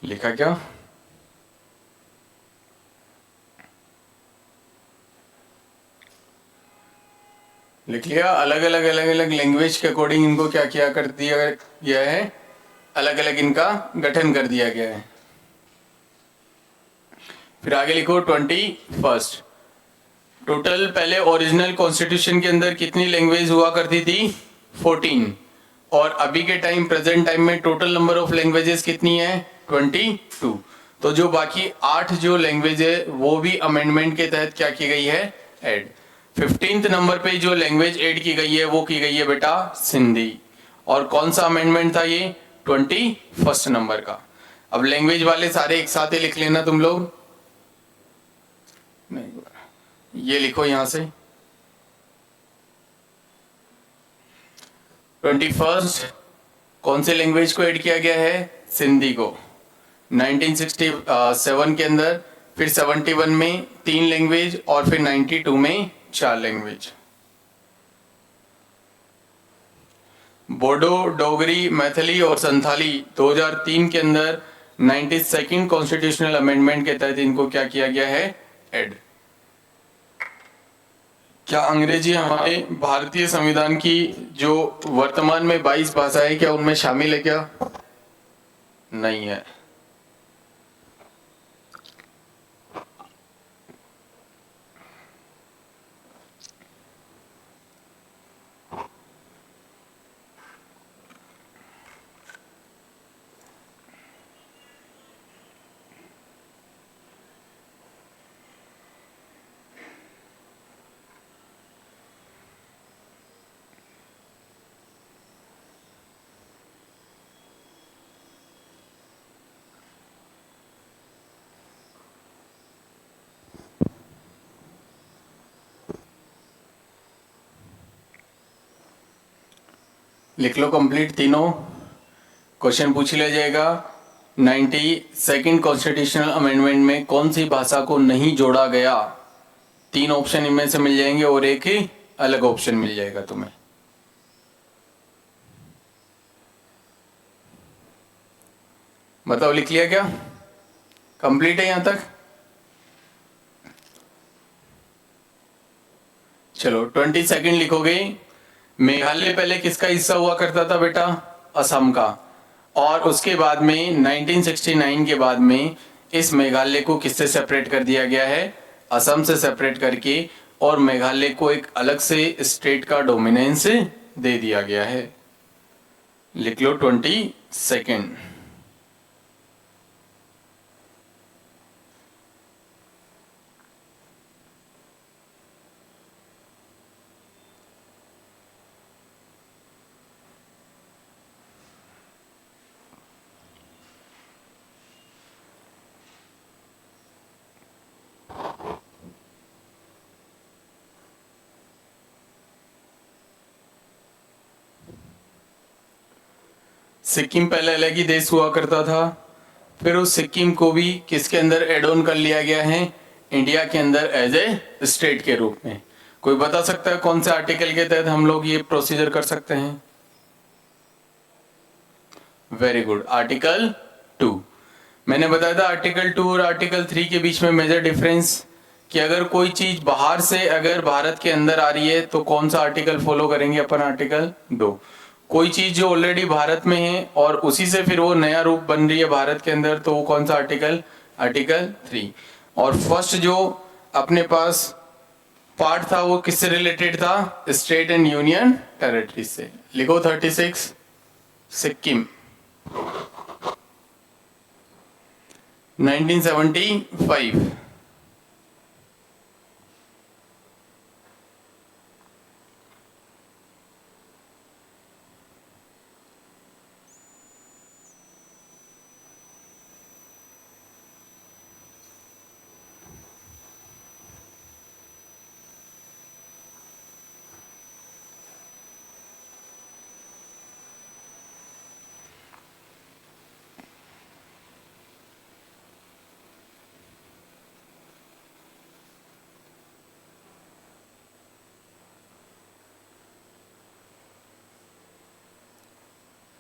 [SPEAKER 1] लिखा क्या, लिख लिया। अलग अलग लैंग्वेज के अकॉर्डिंग इनको क्या किया कर दिया गया है, अलग अलग इनका गठन कर दिया गया है। फिर आगे लिखो 21, टोटल पहले ओरिजिनल कॉन्स्टिट्यूशन के अंदर कितनी लैंग्वेज हुआ करती थी, 14, और अभी के टाइम प्रेजेंट टाइम में टोटल नंबर ऑफ लैंग्वेजेस कितनी है, 22। तो जो बाकी 8 जो लैंग्वेज है वो भी अमेंडमेंट के तहत क्या की गई है, ऐड। 15th नंबर पे जो लैंग्वेज ऐड की गई है वो की गई है बेटा सिंधी। और कौन सा अमेंडमेंट था ये, 21 नंबर का। अब लैंग्वेज वाले सारे एक साथ ही लिख लेना तुम लोग, नहीं ये लिखो यहां से 21 कौन से लैंग्वेज को ऐड किया गया है, सिंधी को 1967 के अंदर, फिर 71 में 3 लैंग्वेज और फिर 92 में 4 लैंग्वेज। बोडो, डोगरी, मैथिली और संथाली 2003 के अंदर 92nd कॉन्स्टिट्यूशनल अमेंडमेंट के तहत इनको क्या किया गया है, ऐड। क्या अंग्रेजी हमारे भारतीय संविधान की जो वर्तमान में 22 भाषाएं क्या उनमें शामिल है क्या? नहीं है। लिख लो कंप्लीट तीनों। क्वेश्चन पूछ लिया जाएगा 92nd कॉन्स्टिट्यूशनल अमेंडमेंट में कौन सी भाषा को नहीं जोड़ा गया? 3 ऑप्शन इनमें से मिल जाएंगे और एक ही अलग ऑप्शन मिल जाएगा तुम्हें। बताओ लिख लिया क्या? कंप्लीट है यहां तक? चलो 22nd लिखोगे। मेघालय पहले किसका हिस्सा हुआ करता था बेटा? असम का। और उसके बाद में 1969 के बाद में इस मेघालय को किससे सेपरेट कर दिया गया है? असम से सेपरेट करके, और मेघालय को एक अलग से स्टेट का डोमिनेंस दे दिया गया है। लिख लो 22nd। सिक्किम पहले अलग ही देश हुआ करता था, फिर उस सिक्किम को भी किसके अंदर एड ऑन कर लिया गया है? इंडिया के अंदर एज ए स्टेट के रूप में। कोई बता सकता है कौन से आर्टिकल के तहत हम लोग ये प्रोसीजर कर सकते हैं? Very good, article 2। मैंने बताया था आर्टिकल 2 और आर्टिकल 3 के बीच में मेजर डिफरेंस, कि अगर कोई चीज बाहर से अगर भारत के अंदर आ रही है तो कौन सा आर्टिकल फॉलो करेंगे अपन? आर्टिकल 2। कोई चीज जो ऑलरेडी भारत में है और उसी से फिर वो नया रूप बन रही है भारत के अंदर, तो वो कौन सा आर्टिकल? आर्टिकल 3। और फर्स्ट जो अपने पास पार्ट था वो किससे रिलेटेड था? स्टेट एंड यूनियन टेरिटरी से। लिखो 36 सिक्किम 1975।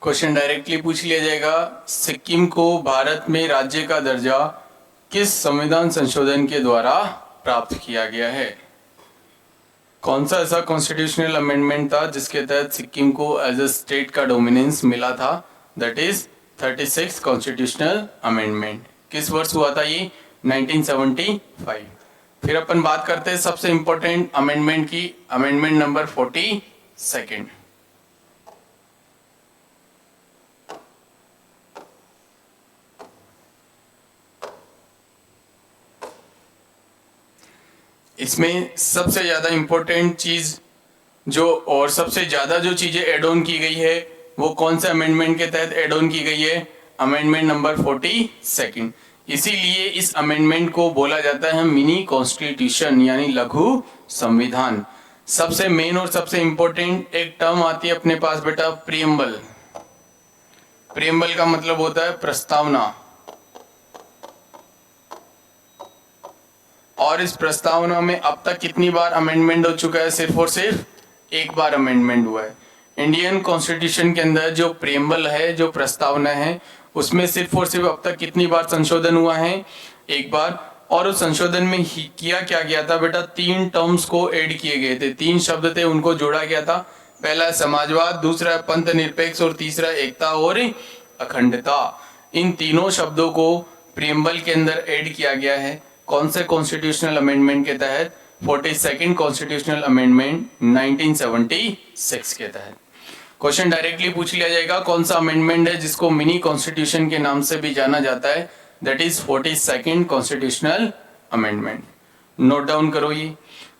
[SPEAKER 1] क्वेश्चन डायरेक्टली पूछ लिया जाएगा, सिक्किम को भारत में राज्य का दर्जा किस संविधान संशोधन के द्वारा प्राप्त किया गया है? कौन सा ऐसा कॉन्स्टिट्यूशनल अमेंडमेंट था जिसके तहत सिक्किम को एज ए स्टेट का डोमिनेंस मिला था? That is 36 constitutional amendment. किस वर्ष हुआ था ये? 1975। फिर अपन बात करते हैं सबसे इंपॉर्टेंट अमेंडमेंट की, अमेंडमेंट नंबर 42। इसमें सबसे ज्यादा इंपॉर्टेंट चीज जो, और सबसे ज्यादा जो चीजें एड ऑन की गई है वो कौन से अमेंडमेंट के तहत एड ऑन की गई है? Amendment number 42। इसीलिए इस अमेंडमेंट को बोला जाता है मिनी कॉन्स्टिट्यूशन, यानी लघु संविधान। सबसे मेन और सबसे इंपॉर्टेंट एक टर्म आती है अपने पास बेटा, प्रियम्बल। प्रियम्बल का मतलब होता है प्रस्तावना। और इस प्रस्तावना में अब तक कितनी बार अमेंडमेंट हो चुका है? सिर्फ और सिर्फ एक बार अमेंडमेंट हुआ है। इंडियन कॉन्स्टिट्यूशन के अंदर जो प्रियम्बल है, जो प्रस्तावना है, उसमें सिर्फ और सिर्फ अब तक कितनी बार संशोधन हुआ है? एक बार। और उस संशोधन में किया क्या गया था बेटा, 3 टर्म्स को ऐड किए गए थे, 3 शब्द थे उनको जोड़ा गया था। पहला समाजवाद, दूसरा पंथ निरपेक्ष और तीसरा एकता और अखंडता। इन तीनों शब्दों को प्रियम्बल के अंदर ऐड किया गया है। कौन से कॉन्स्टिट्यूशनल अमेंडमेंट के तहत? 42nd कॉन्स्टिट्यूशनल अमेंडमेंट 1976 के तहत। क्वेश्चन डायरेक्टली पूछ लिया जाएगा, कौन सा अमेंडमेंट है जिसको मिनी कॉन्स्टिट्यूशन के नाम से भी जाना जाता है? That is 42nd constitutional amendment. Note down करो। ये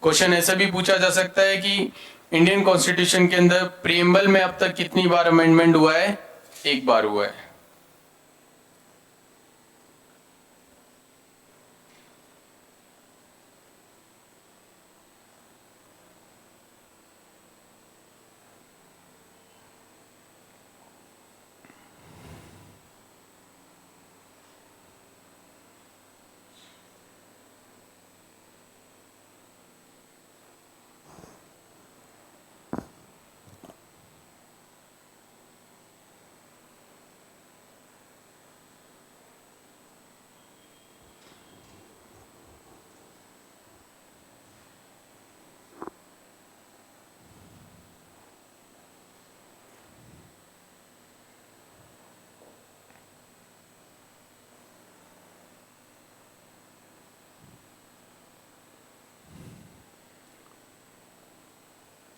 [SPEAKER 1] क्वेश्चन ऐसा भी पूछा जा सकता है कि इंडियन कॉन्स्टिट्यूशन के अंदर प्रियम्बल में अब तक कितनी बार अमेंडमेंट हुआ है? 1 बार हुआ है।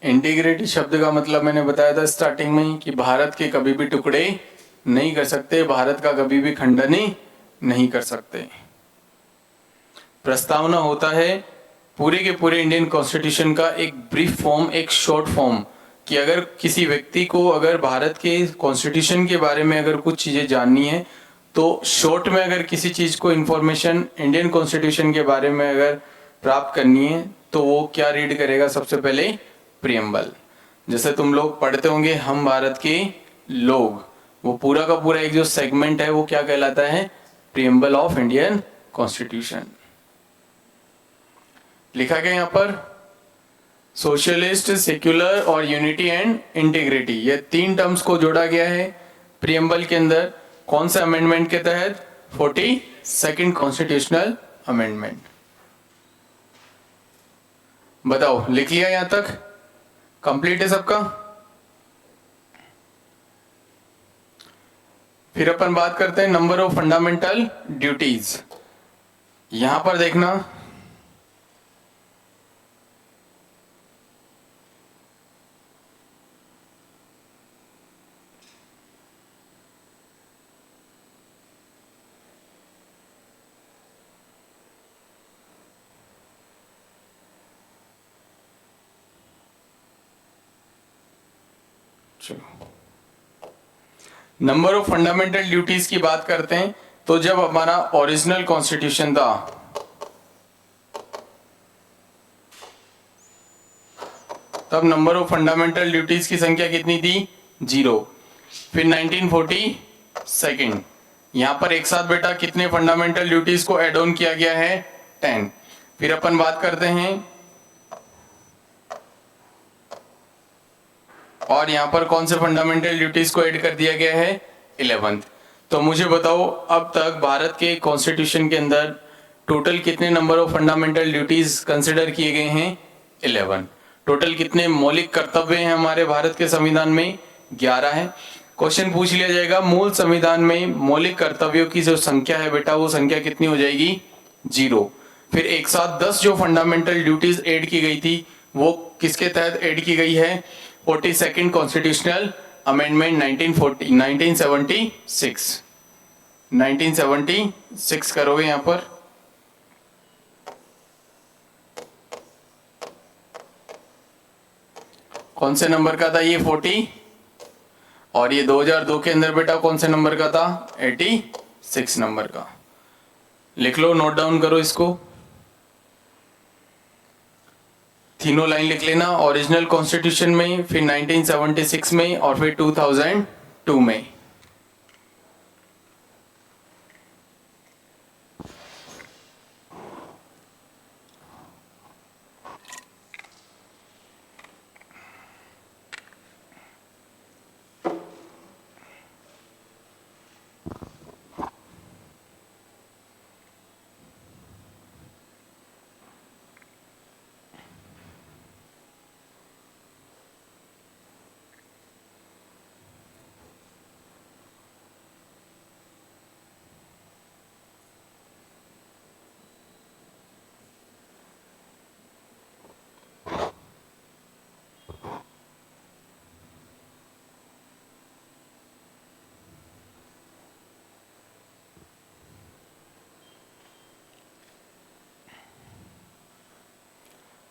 [SPEAKER 1] इंटीग्रिटी शब्द का मतलब मैंने बताया था स्टार्टिंग में कि भारत के कभी भी टुकड़े नहीं कर सकते, भारत का कभी भी खंडन नहीं कर सकते। प्रस्तावना होता है पूरे के पूरे इंडियन कॉन्स्टिट्यूशन का एक ब्रीफ फॉर्म, एक शॉर्ट फॉर्म, कि अगर किसी व्यक्ति को अगर भारत के कॉन्स्टिट्यूशन के बारे में अगर कुछ चीजें जाननी है तो शॉर्ट में अगर किसी चीज को इंफॉर्मेशन इंडियन कॉन्स्टिट्यूशन के बारे में अगर प्राप्त करनी है तो वो क्या रीड करेगा? सबसे पहले प्रियम्बल। जैसे तुम लोग पढ़ते होंगे हम भारत के लोग, वो पूरा का पूरा एक जो सेगमेंट है वो क्या कहलाता है? Preamble of Indian constitution. लिखा गया यहां पर सोशलिस्ट, सेक्युलर और यूनिटी एंड इंटीग्रिटी, ये 3 टर्म्स को जोड़ा गया है प्रियम्बल के अंदर। कौन सा अमेंडमेंट के तहत? 42nd constitutional amendment. बताओ, लिख लिया यहां तक? कंप्लीट है सबका? फिर अपन बात करते हैं नंबर ऑफ फंडामेंटल ड्यूटीज। यहां पर देखना, नंबर ऑफ फंडामेंटल ड्यूटीज की बात करते हैं तो जब हमारा ओरिजिनल कॉन्स्टिट्यूशन था तब नंबर ऑफ फंडामेंटल ड्यूटीज की संख्या कितनी थी? 0। फिर 1942 यहां पर एक साथ बेटा कितने फंडामेंटल ड्यूटीज को एड ऑन किया गया है? 10। फिर अपन बात करते हैं और यहां पर कौन से फंडामेंटल ड्यूटीज को ऐड कर दिया गया है? 11th। तो मुझे बताओ अब तक भारत के कॉन्स्टिट्यूशन के अंदर टोटल कितने number of fundamental duties consider किए गए हैं? 11। टोटल कितने मौलिक कर्तव्य हैं हमारे भारत के संविधान में? 11 है। क्वेश्चन पूछ लिया जाएगा मूल संविधान में मौलिक कर्तव्यों की जो संख्या है बेटा वो संख्या कितनी हो जाएगी? 0। फिर एक साथ 10 जो फंडामेंटल ड्यूटीज ऐड की गई थी वो किसके तहत ऐड की गई है? 42nd कॉन्स्टिट्यूशनल अमेंडमेंट 1976 करोगे यहां पर। कौन से नंबर का था ये? 40। और ये 2002 के अंदर बेटा कौन से नंबर का था? 86 नंबर का। लिख लो, नोट डाउन करो इसको, तीनों लाइन लिख लेना। ओरिजिनल कॉन्स्टिट्यूशन में, फिर 1976 में और फिर 2002 में।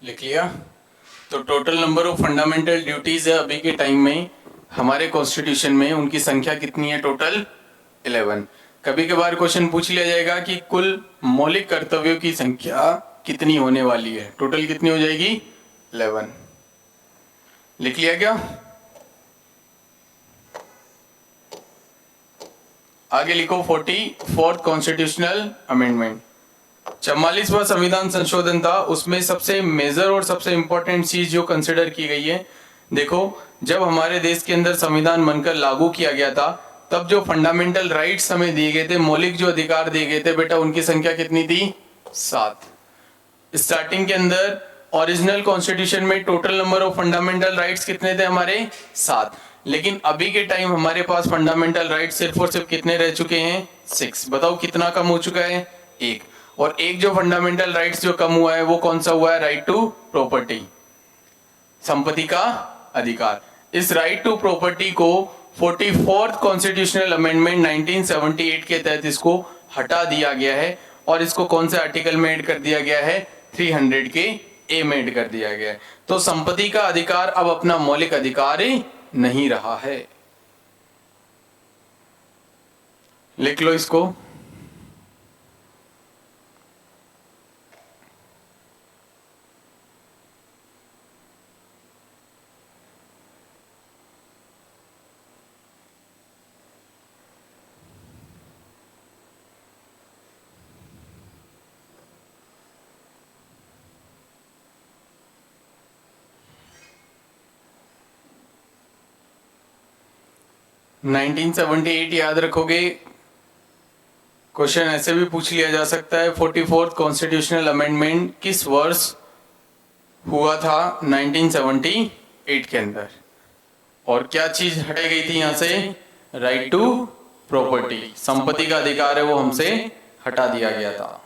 [SPEAKER 1] लिख लिया। तो total number of fundamental duties है अभी के टाइम में हमारे कॉन्स्टिट्यूशन में, उनकी संख्या कितनी है? टोटल 11। कभी कभार क्वेश्चन पूछ लिया जाएगा कि कुल मौलिक कर्तव्यों की संख्या कितनी होने वाली है, टोटल कितनी हो जाएगी? 11। लिख लिया क्या? आगे लिखो 44th कॉन्स्टिट्यूशनल अमेंडमेंट। 44वां संविधान संशोधन था, उसमें सबसे मेजर और सबसे इंपॉर्टेंट चीज जो कंसिडर की गई है, देखो जब हमारे देश के अंदर संविधान बनकर लागू किया गया था तब जो फंडामेंटल राइट्स हमें दिए गए थे, मौलिक जो अधिकार दिए गए थे बेटा, उनकी संख्या कितनी थी? 7। स्टार्टिंग के अंदर ओरिजिनल कॉन्स्टिट्यूशन में total number of fundamental rights कितने थे हमारे? 7। लेकिन अभी के टाइम हमारे पास फंडामेंटल राइट्स सिर्फ और सिर्फ कितने रह चुके हैं? 6। बताओ कितना कम हो चुका है? 1। और एक जो फंडामेंटल राइट्स जो कम हुआ है वो कौन सा हुआ है? राइट टू प्रॉपर्टी, संपत्ति का अधिकार। इस राइट टू प्रॉपर्टी को 44th कॉन्स्टिट्यूशनल अमेंडमेंट 1978 के तहत इसको हटा दिया गया है और इसको कौन से आर्टिकल में ऐड कर दिया गया है? 300 के ए में ऐड कर दिया गया है। तो संपत्ति का अधिकार अब अपना मौलिक अधिकार ही नहीं रहा है। लिख लो इसको। नाइनटीन 1978 याद रखोगे, क्वेश्चन ऐसे भी पूछ लिया जा सकता है 44th कॉन्स्टिट्यूशनल अमेंडमेंट किस वर्ष हुआ था? 1978 के अंदर। और क्या चीज हटाई गई थी यहां से? राइट टू प्रॉपर्टी, संपत्ति का अधिकार है वो हमसे हटा दिया गया था।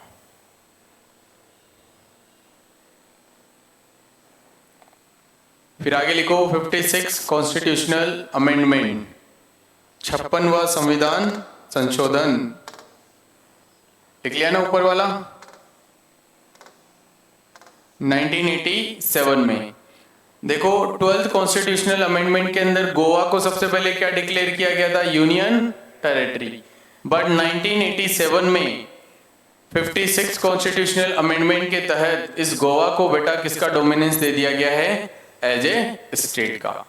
[SPEAKER 1] फिर आगे लिखो 56 कॉन्स्टिट्यूशनल अमेंडमेंट, 56वां संविधान संशोधन। लिख लिया ना ऊपर वाला? 1987 में। देखो 12th कॉन्स्टिट्यूशनल अमेंडमेंट के अंदर गोवा को सबसे पहले क्या डिक्लेयर किया गया था? Union territory. बट 1987 में 56 कॉन्स्टिट्यूशनल अमेंडमेंट के तहत इस गोवा को बेटा किसका डोमिनेंस दे दिया गया है? एज ए स्टेट का।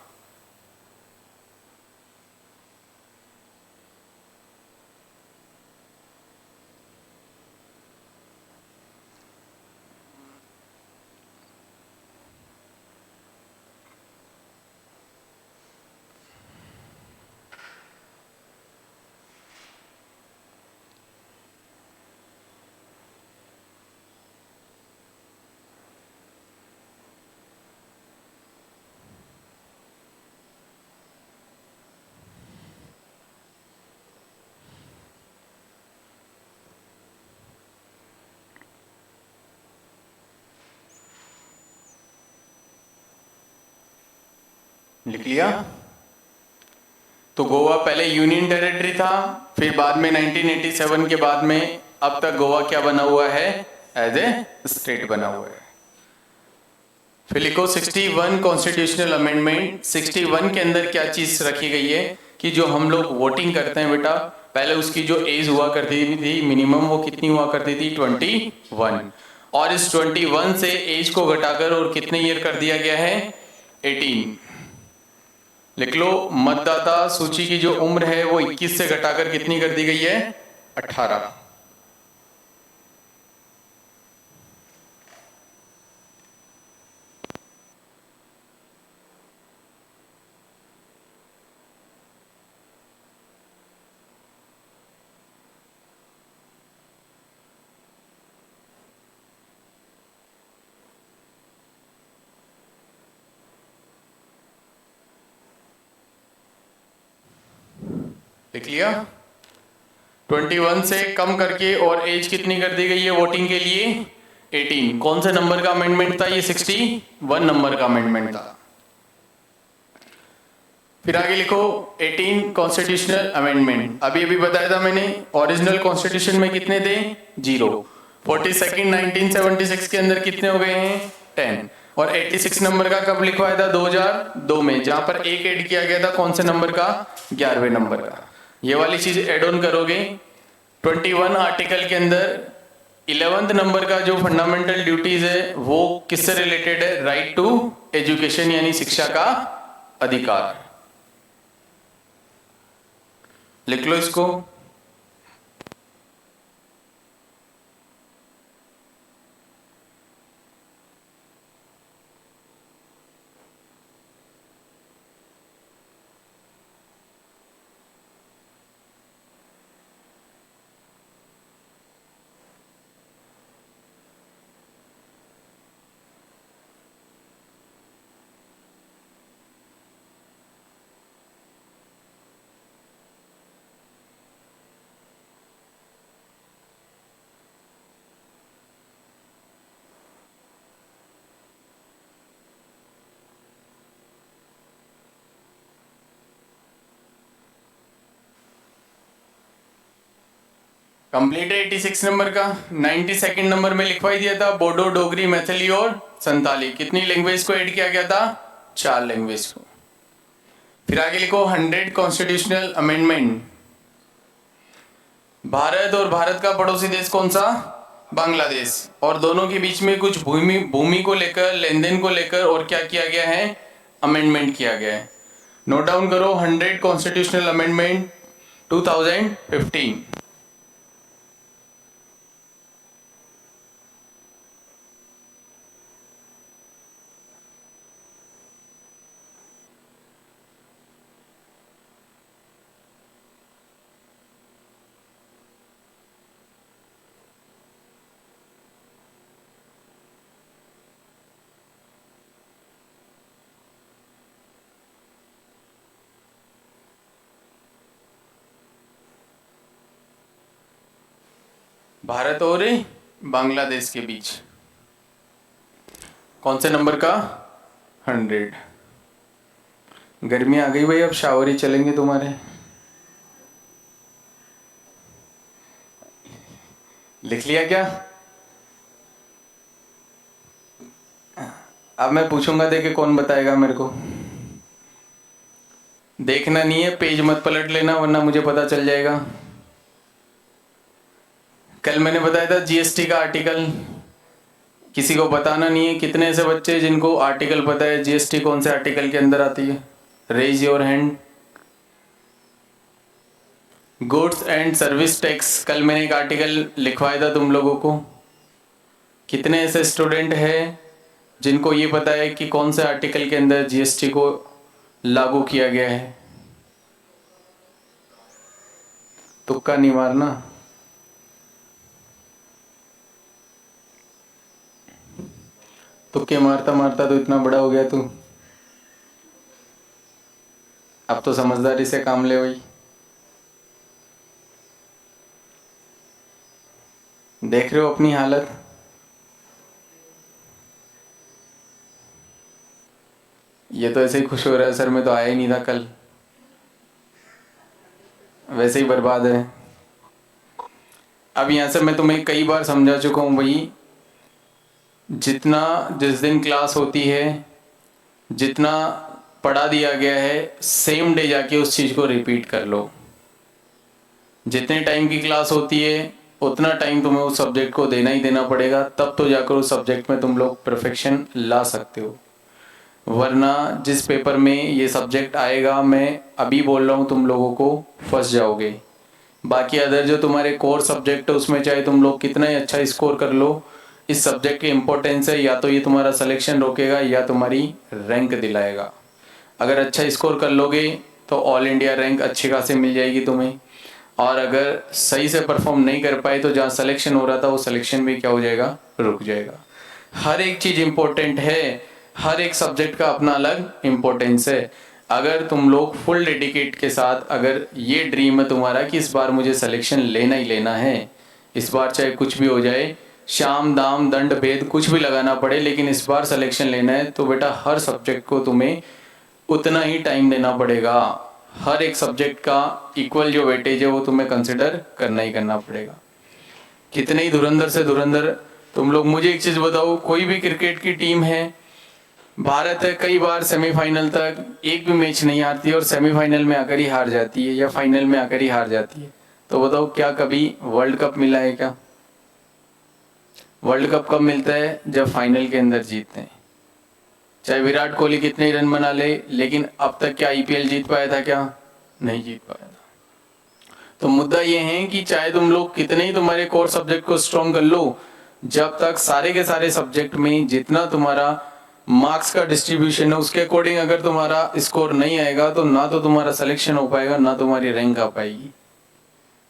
[SPEAKER 1] लिख लिया? तो गोवा पहले यूनियन टेरिटरी था, फिर बाद में 1987 के बाद में अब तक गोवा क्या बना हुआ है? एज ए स्टेट बना हुआ है। फिर लिखो 61 कॉन्स्टिट्यूशनल अमेंडमेंट। 61 के अंदर क्या चीज रखी गई है कि जो हम लोग वोटिंग करते हैं बेटा, पहले उसकी जो एज हुआ करती थी मिनिमम, वो कितनी हुआ करती थी? 21। और इस 21 से एज को घटाकर और कितने ईयर कर दिया गया है? 18। लिख लो मतदाता सूची की जो उम्र है वो 21 से घटाकर कितनी कर दी गई है? 18। लिख लिया? 21 से कम करके और एज कितनी कर दी गई है वोटिंग के लिए? 18। कौन से नंबर का अमेंडमेंट था ये? 61 नंबर का अमेंडमेंट था। फिर आगे लिखो 18 कॉन्स्टिट्यूशनल अमेंडमेंट। अभी बताया था मैंने, ओरिजिनल कॉन्स्टिट्यूशन में कितने थे? 0। 42 1976 के अंदर कितने हो गए हैं? 10। और 86 नंबर का कब लिखवाया था? 2002 में, जहां पर एक ऐड किया गया था कौन से नंबर का? 11वें नंबर का। ये वाली चीज एड ऑन करोगे 21 आर्टिकल के अंदर 11th नंबर का जो फंडामेंटल ड्यूटीज है वो किससे रिलेटेड है? राइट टू एजुकेशन, यानी शिक्षा का अधिकार। लिख लो इसको। कंप्लीट है 86 नंबर का। 92nd नंबर में लिखवाई दिया था बोडो, डोगरी, मैथिली और संताली। कितनी लैंग्वेज को ऐड किया गया था? 4 लैंग्वेज को। फिर आगे लिखो 100 कॉन्स्टिट्यूशनल अमेंडमेंट। भारत और भारत का पड़ोसी देश कौन सा? बांग्लादेश। और दोनों के बीच में कुछ भूमि को लेकर, लेन देन को लेकर और क्या किया गया है? अमेंडमेंट किया गया है। नोट डाउन करो 100 कॉन्स्टिट्यूशनल अमेंडमेंट 2015। भारत और बांग्लादेश के बीच कौन से नंबर का? 100। गर्मी आ गई भाई, अब शावर ही चलेंगे तुम्हारे। लिख लिया क्या? अब मैं पूछूंगा, देखे कौन बताएगा मेरे को। देखना नहीं है, पेज मत पलट लेना वरना मुझे पता चल जाएगा। कल मैंने बताया था जीएसटी का आर्टिकल, किसी को बताना नहीं है। कितने ऐसे बच्चे जिनको आर्टिकल पता है, जीएसटी कौन से आर्टिकल के अंदर आती है? Raise your hand. Goods and service tax, कल मैंने एक आर्टिकल लिखवाया था तुम लोगों को। कितने ऐसे स्टूडेंट हैं जिनको ये पता है कि कौन से आर्टिकल के अंदर जीएसटी को लागू किया गया है? तुक्का नहीं मारना। तुक्के मारता मारता तो इतना बड़ा हो गया तू, अब तो समझदारी से काम ले भाई। देख रहे हो अपनी हालत। ये तो ऐसे ही खुश हो रहा है, सर मैं तो आया ही नहीं था कल, वैसे ही बर्बाद है। अब यहां से मैं तुम्हें कई बार समझा चुका हूं भाई, जितना जिस दिन क्लास होती है, जितना पढ़ा दिया गया है, सेम डे जाके उस चीज को रिपीट कर लो। जितने टाइम की क्लास होती है उतना टाइम तुम्हें उस सब्जेक्ट को देना ही देना पड़ेगा, तब तो जाकर उस सब्जेक्ट में तुम लोग परफेक्शन ला सकते हो। वरना जिस पेपर में ये सब्जेक्ट आएगा, मैं अभी बोल रहा हूँ, तुम लोगों को फंस जाओगे। बाकी अदर जो तुम्हारे कोर सब्जेक्ट है उसमें चाहे तुम लोग कितना ही अच्छा स्कोर कर लो, इस सब्जेक्ट की इम्पोर्टेंस है, या तो ये तुम्हारा सिलेक्शन रोकेगा या तुम्हारी रैंक दिलाएगा। अगर अच्छा स्कोर कर लोगे तो ऑल इंडिया रैंक अच्छी खासी मिल जाएगी तुम्हें, और अगर सही से परफॉर्म नहीं कर पाए तो जहाँ सिलेक्शन हो रहा था वो सिलेक्शन भी क्या हो जाएगा? रुक जाएगा। हर एक चीज इम्पोर्टेंट है, हर एक सब्जेक्ट का अपना अलग इम्पोर्टेंस है। अगर तुम लोग फुल डेडिकेट के साथ, अगर ये ड्रीम है तुम्हारा कि इस बार मुझे सिलेक्शन लेना ही लेना है, इस बार चाहे कुछ भी हो जाए, शाम दाम दंड भेद कुछ भी लगाना पड़े, लेकिन इस बार सिलेक्शन लेना है, तो बेटा हर सब्जेक्ट को तुम्हें उतना ही टाइम देना पड़ेगा। हर एक सब्जेक्ट का इक्वल जो वेटेज है वो तुम्हें कंसिडर करना ही करना पड़ेगा। कितने ही धुरंधर से धुरंधर तुम लोग मुझे एक चीज बताओ, कोई भी क्रिकेट की टीम है, भारत है, कई बार सेमीफाइनल तक एक भी मैच नहीं हारती और सेमीफाइनल में आकर ही हार जाती है या फाइनल में आकर ही हार जाती है। तो बताओ क्या कभी वर्ल्ड कप मिला है क्या? वर्ल्ड कप कब मिलता है? जब फाइनल के अंदर जीतते हैं। चाहे विराट कोहली कितने ही रन बना ले, लेकिन अब तक क्या आईपीएल जीत पाया था क्या? नहीं जीत पाया था। तो मुद्दा ये है कि चाहे तुम लोग कितने ही तुम्हारे कोर सब्जेक्ट को स्ट्रॉन्ग कर लो, जब तक सारे के सारे सब्जेक्ट में जितना तुम्हारा मार्क्स का डिस्ट्रीब्यूशन है उसके अकॉर्डिंग अगर तुम्हारा स्कोर नहीं आएगा तो ना तो तुम्हारा सिलेक्शन हो पाएगा, ना तुम्हारी रैंक आ पाएगी।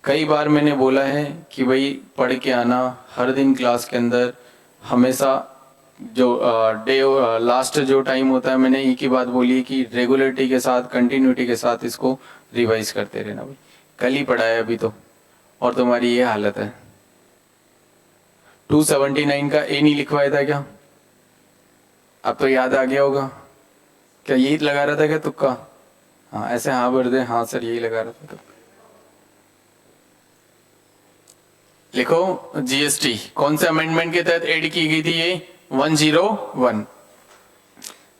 [SPEAKER 1] कई बार मैंने बोला है कि भाई पढ़ के आना, हर दिन क्लास के अंदर हमेशा जो डे लास्ट जो टाइम होता है, मैंने एक ही बात बोली है कि रेगुलरिटी के साथ, कंटिन्यूटी के साथ इसको रिवाइज करते रहना। भाई कल ही पढ़ा है अभी तो, और तुम्हारी ये हालत है। 279 का ए नहीं लिखवाया था क्या? अब तो याद आ गया होगा। क्या यही लगा रहा था क्या तुक्का? हाँ ऐसे हाँ भर दे, हाँ सर यही लगा रहा था तुक्का। लिखो जीएसटी कौन से अमेंडमेंट के तहत ऐड की गई थी? ये 101।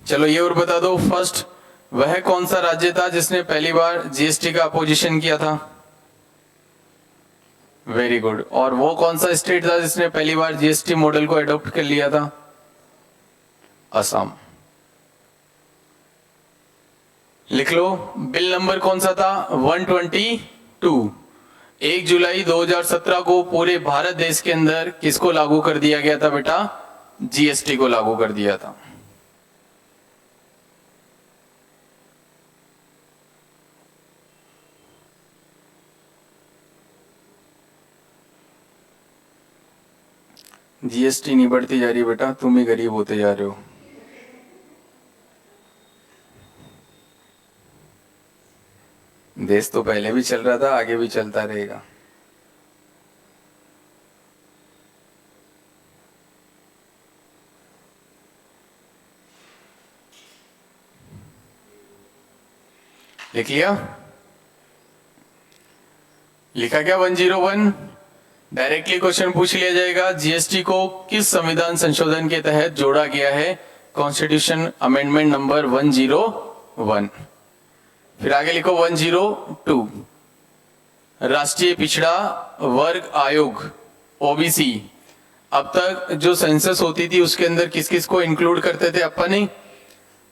[SPEAKER 1] चलो ये और बता दो, फर्स्ट वह कौन सा राज्य था जिसने पहली बार जीएसटी का अपोजिशन किया था? Very good. और वो कौन सा स्टेट था जिसने पहली बार जीएसटी मॉडल को अडॉप्ट कर लिया था? असम। लिख लो बिल नंबर कौन सा था? 122। 1 जुलाई 2017 को पूरे भारत देश के अंदर किसको लागू कर दिया गया था बेटा? जीएसटी को लागू कर दिया था। जीएसटी नहीं बढ़ती जा रही बेटा, तुम ही गरीब होते जा रहे हो। देश तो पहले भी चल रहा था, आगे भी चलता रहेगा। लिख लिया? लिखा क्या? 101। डायरेक्टली क्वेश्चन पूछ लिया जाएगा, जीएसटी को किस संविधान संशोधन के तहत जोड़ा गया है? Constitution amendment number 101। फिर आगे लिखो 102। राष्ट्रीय पिछड़ा वर्ग आयोग ओबीसी, अब तक जो सेंसस होती थी उसके अंदर किस किस को इंक्लूड करते थे अपन?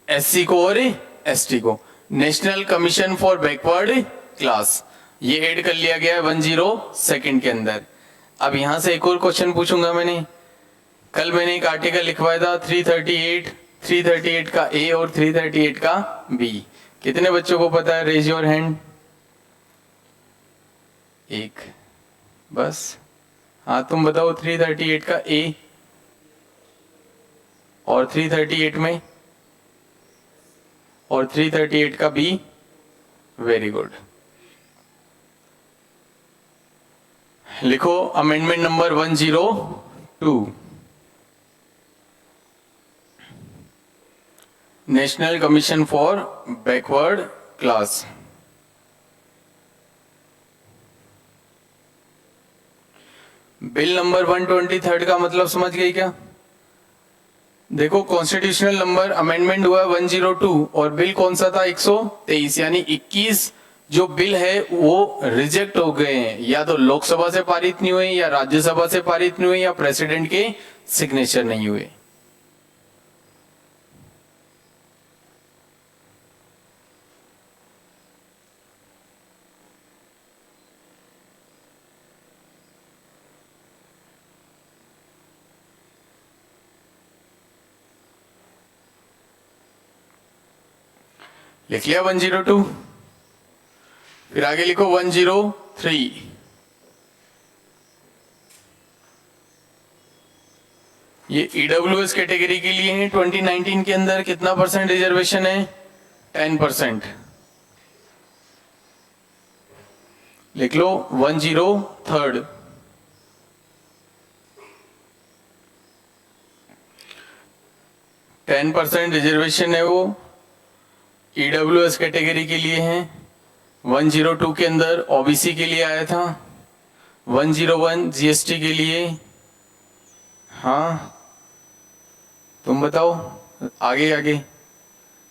[SPEAKER 1] एससी को और एसटी को। National commission for backward class, ये ऐड कर लिया गया है 102 के अंदर। अब यहां से एक और क्वेश्चन पूछूंगा मैंने। कल मैंने एक आर्टिकल लिखवाया था 338 का ए और 338 का बी। कितने बच्चों को पता है? Raise your hand. एक बस। हाँ तुम बताओ 338 का ए और 338 में और 338 का बी। Very good. लिखो amendment number 102, national commission for backward class. Bill number 123 का मतलब समझ गई क्या? देखो कॉन्स्टिट्यूशनल नंबर अमेंडमेंट हुआ 102 और बिल कौन सा था? 123, यानी 21 जो बिल है वो रिजेक्ट हो गए हैं, या तो लोकसभा से पारित नहीं हुए, या राज्यसभा से पारित नहीं हुए, या प्रेसिडेंट के सिग्नेचर नहीं हुए। लिख लिया 102। फिर आगे लिखो 103। ये ईडब्ल्यूएस कैटेगरी के लिए है। 2019 के अंदर कितना परसेंट रिजर्वेशन है? 10%। लिख लो 103। टेन परसेंट रिजर्वेशन है वो ईडब्ल्यूएस कैटेगरी के लिए है। 102 के अंदर ओबीसी के लिए आया था, 101 जीएसटी के लिए, हाँ तुम बताओ, आगे आगे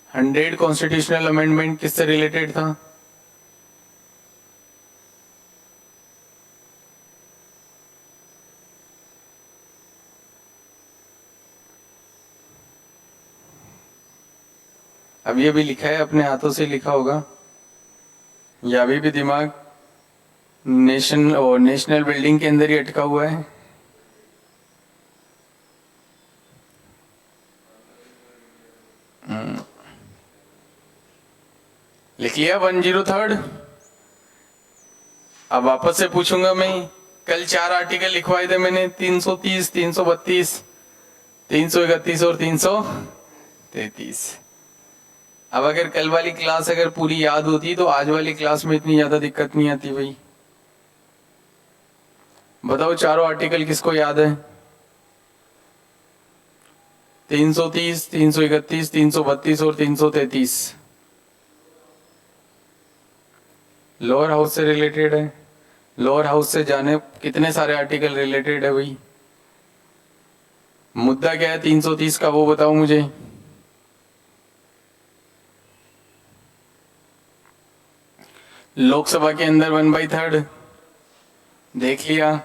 [SPEAKER 1] 100 कॉन्स्टिट्यूशनल अमेंडमेंट किससे रिलेटेड था? अभी अभी लिखा है, अपने हाथों से लिखा होगा, या अभी भी दिमाग नेशनल बिल्डिंग के अंदर ही अटका हुआ है? लिख लिया 103। अब वापस से पूछूंगा मैं, कल 4 आर्टिकल लिखवाए थे मैंने, 330, 332, 331 और 333। अब अगर कल वाली क्लास अगर पूरी याद होती तो आज वाली क्लास में इतनी ज्यादा दिक्कत नहीं आती भाई। बताओ चारों आर्टिकल किसको याद है? 330, 331, 332 और 333 लोअर हाउस से रिलेटेड है। लोअर हाउस से जाने कितने सारे आर्टिकल रिलेटेड है भाई। मुद्दा क्या है 330 का, वो बताओ मुझे। लोकसभा के अंदर 1/3 देख लिया।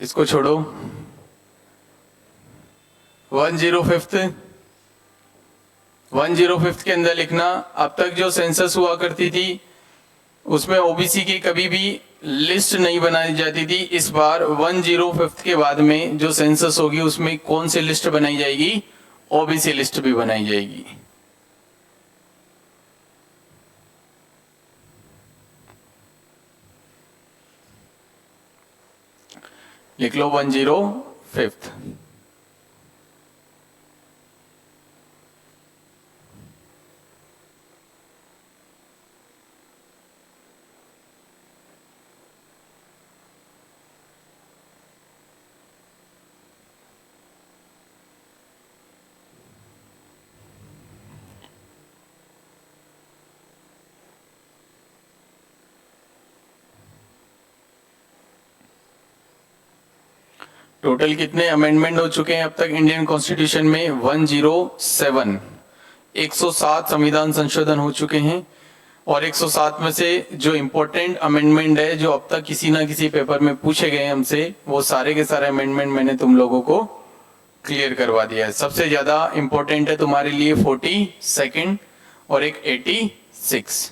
[SPEAKER 1] इसको छोड़ो। 105 के अंदर लिखना, अब तक जो सेंसस हुआ करती थी उसमें ओबीसी की कभी भी लिस्ट नहीं बनाई जाती थी। इस बार 105 के बाद में जो सेंसस होगी उसमें कौन सी लिस्ट बनाई जाएगी? ओबीसी लिस्ट भी बनाई जाएगी। लिख लो 105। टोटल कितने अमेंडमेंट हो चुके हैं अब तक इंडियन कॉन्स्टिट्यूशन में? 107। 107 संविधान संशोधन हो चुके हैं। और 107 में से जो इम्पोर्टेंट अमेंडमेंट है, जो अब तक किसी ना किसी पेपर में पूछे गए हमसे, वो सारे के सारे अमेंडमेंट मैंने तुम लोगों को क्लियर करवा दिया है। सबसे ज्यादा इंपॉर्टेंट है तुम्हारे लिए 42 और एक 86।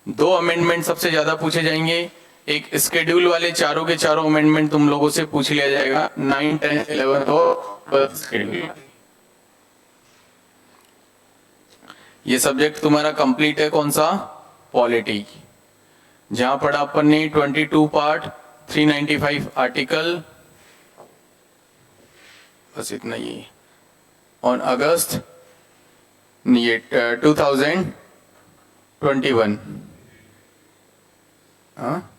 [SPEAKER 1] 2 अमेंडमेंट सबसे ज्यादा पूछे जाएंगे। एक स्केड्यूल वाले चारों के चारों अमेंडमेंट तुम लोगों से पूछ लिया जाएगा, 9, 10, 11 और स्केड्यूल। ये सब्जेक्ट तुम्हारा कंप्लीट है कौन सा? पॉलिटी। जहां पढ़ा अपन ने 22 पार्ट, 395 आर्टिकल, बस इतना ही। ऑन अगस्त ये 2021। हाँ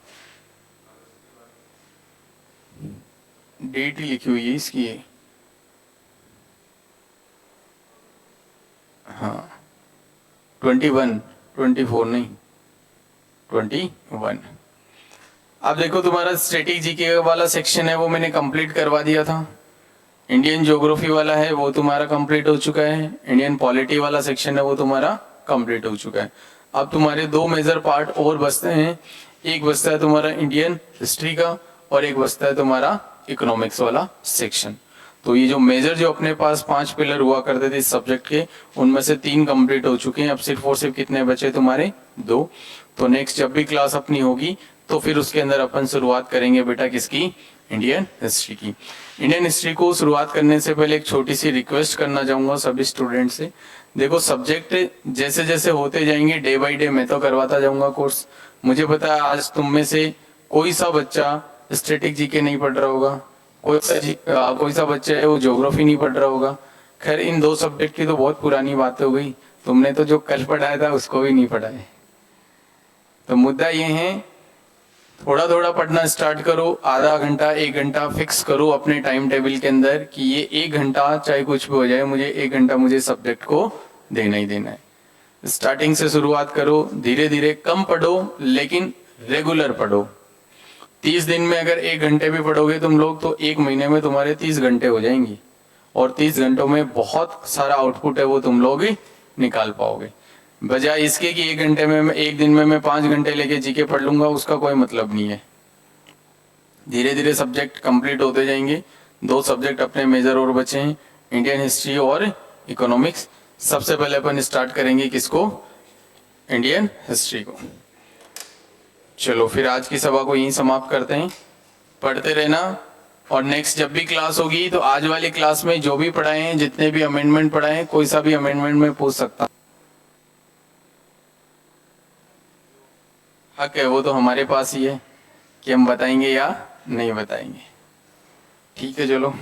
[SPEAKER 1] डेट ही लिखी हुई है इसकी। हाँ 21, 24 नहीं 21। अब देखो तुम्हारा स्टैटिक जीके वाला सेक्शन है वो मैंने कंप्लीट करवा दिया था। इंडियन ज्योग्राफी वाला है वो तुम्हारा कंप्लीट हो चुका है। इंडियन पॉलिटी वाला सेक्शन है वो तुम्हारा कंप्लीट हो चुका है। अब तुम्हारे 2 मेजर पार्ट और बचते हैं। एक बचता है तुम्हारा इंडियन हिस्ट्री का और एक बचता है तुम्हारा इकोनॉमिक्स वाला सेक्शन। तो ये जो मेजर जो अपने पास 5 पिलर हुआ करते थे इस सब्जेक्ट के, उनमें से 3 कंप्लीट हो चुके हैं। अब सिर्फ और सिर्फ कितने बचे तुम्हारे? 2। तो नेक्स्ट जब भी क्लास अपनी होगी तो फिर उसके अंदर अपन शुरुआत करेंगे बेटा किसकी? इंडियन हिस्ट्री की। इंडियन हिस्ट्री को शुरुआत करने से पहले एक छोटी सी रिक्वेस्ट करना चाहूंगा सभी स्टूडेंट से। देखो सब्जेक्ट जैसे जैसे होते जाएंगे डे बाय डे मैं तो करवाता जाऊंगा कोर्स। मुझे पता है आज तुम में से कोई सा बच्चा स्टैटिक जीके नहीं पढ़ रहा होगा, कोई सा बच्चा है वो ज्योग्राफी नहीं पढ़ रहा होगा। खैर इन 2 सब्जेक्ट की तो बहुत पुरानी बात हो गई, तुमने तो जो कल पढ़ाया था उसको भी नहीं पढ़ा है। तो मुद्दा ये है थोड़ा थोड़ा पढ़ना स्टार्ट करो, आधा घंटा 1 घंटा फिक्स करो अपने टाइम टेबल के अंदर कि ये 1 घंटा चाहे कुछ भी हो जाए, मुझे 1 घंटा मुझे सब्जेक्ट को देना ही देना है। स्टार्टिंग से शुरुआत करो, धीरे धीरे कम पढ़ो लेकिन रेगुलर पढ़ो। 30 दिन में अगर 1 घंटे भी पढ़ोगे तुम लोग तो 1 महीने में तुम्हारे 30 घंटे हो जाएंगी, और 30 घंटों में बहुत सारा आउटपुट है वो तुम लोग ही निकाल पाओगे। बजाय इसके कि 1 घंटे में 1 दिन में मैं 5 घंटे लेके जीके पढ़ लूंगा, उसका कोई मतलब नहीं है। धीरे धीरे सब्जेक्ट कंप्लीट होते जाएंगे। 2 सब्जेक्ट अपने मेजर और बचे हैं, इंडियन हिस्ट्री और इकोनॉमिक्स। सबसे पहले अपन स्टार्ट करेंगे किसको? इंडियन हिस्ट्री को। चलो फिर आज की सभा को यहीं समाप्त करते हैं। पढ़ते रहना, और नेक्स्ट जब भी क्लास होगी तो आज वाली क्लास में जो भी पढ़ाए हैं, जितने भी अमेंडमेंट पढ़ाए हैं, कोई सा भी अमेंडमेंट में पूछ सकता हूं। हक है वो तो हमारे पास ही है कि हम बताएंगे या नहीं बताएंगे। ठीक है चलो।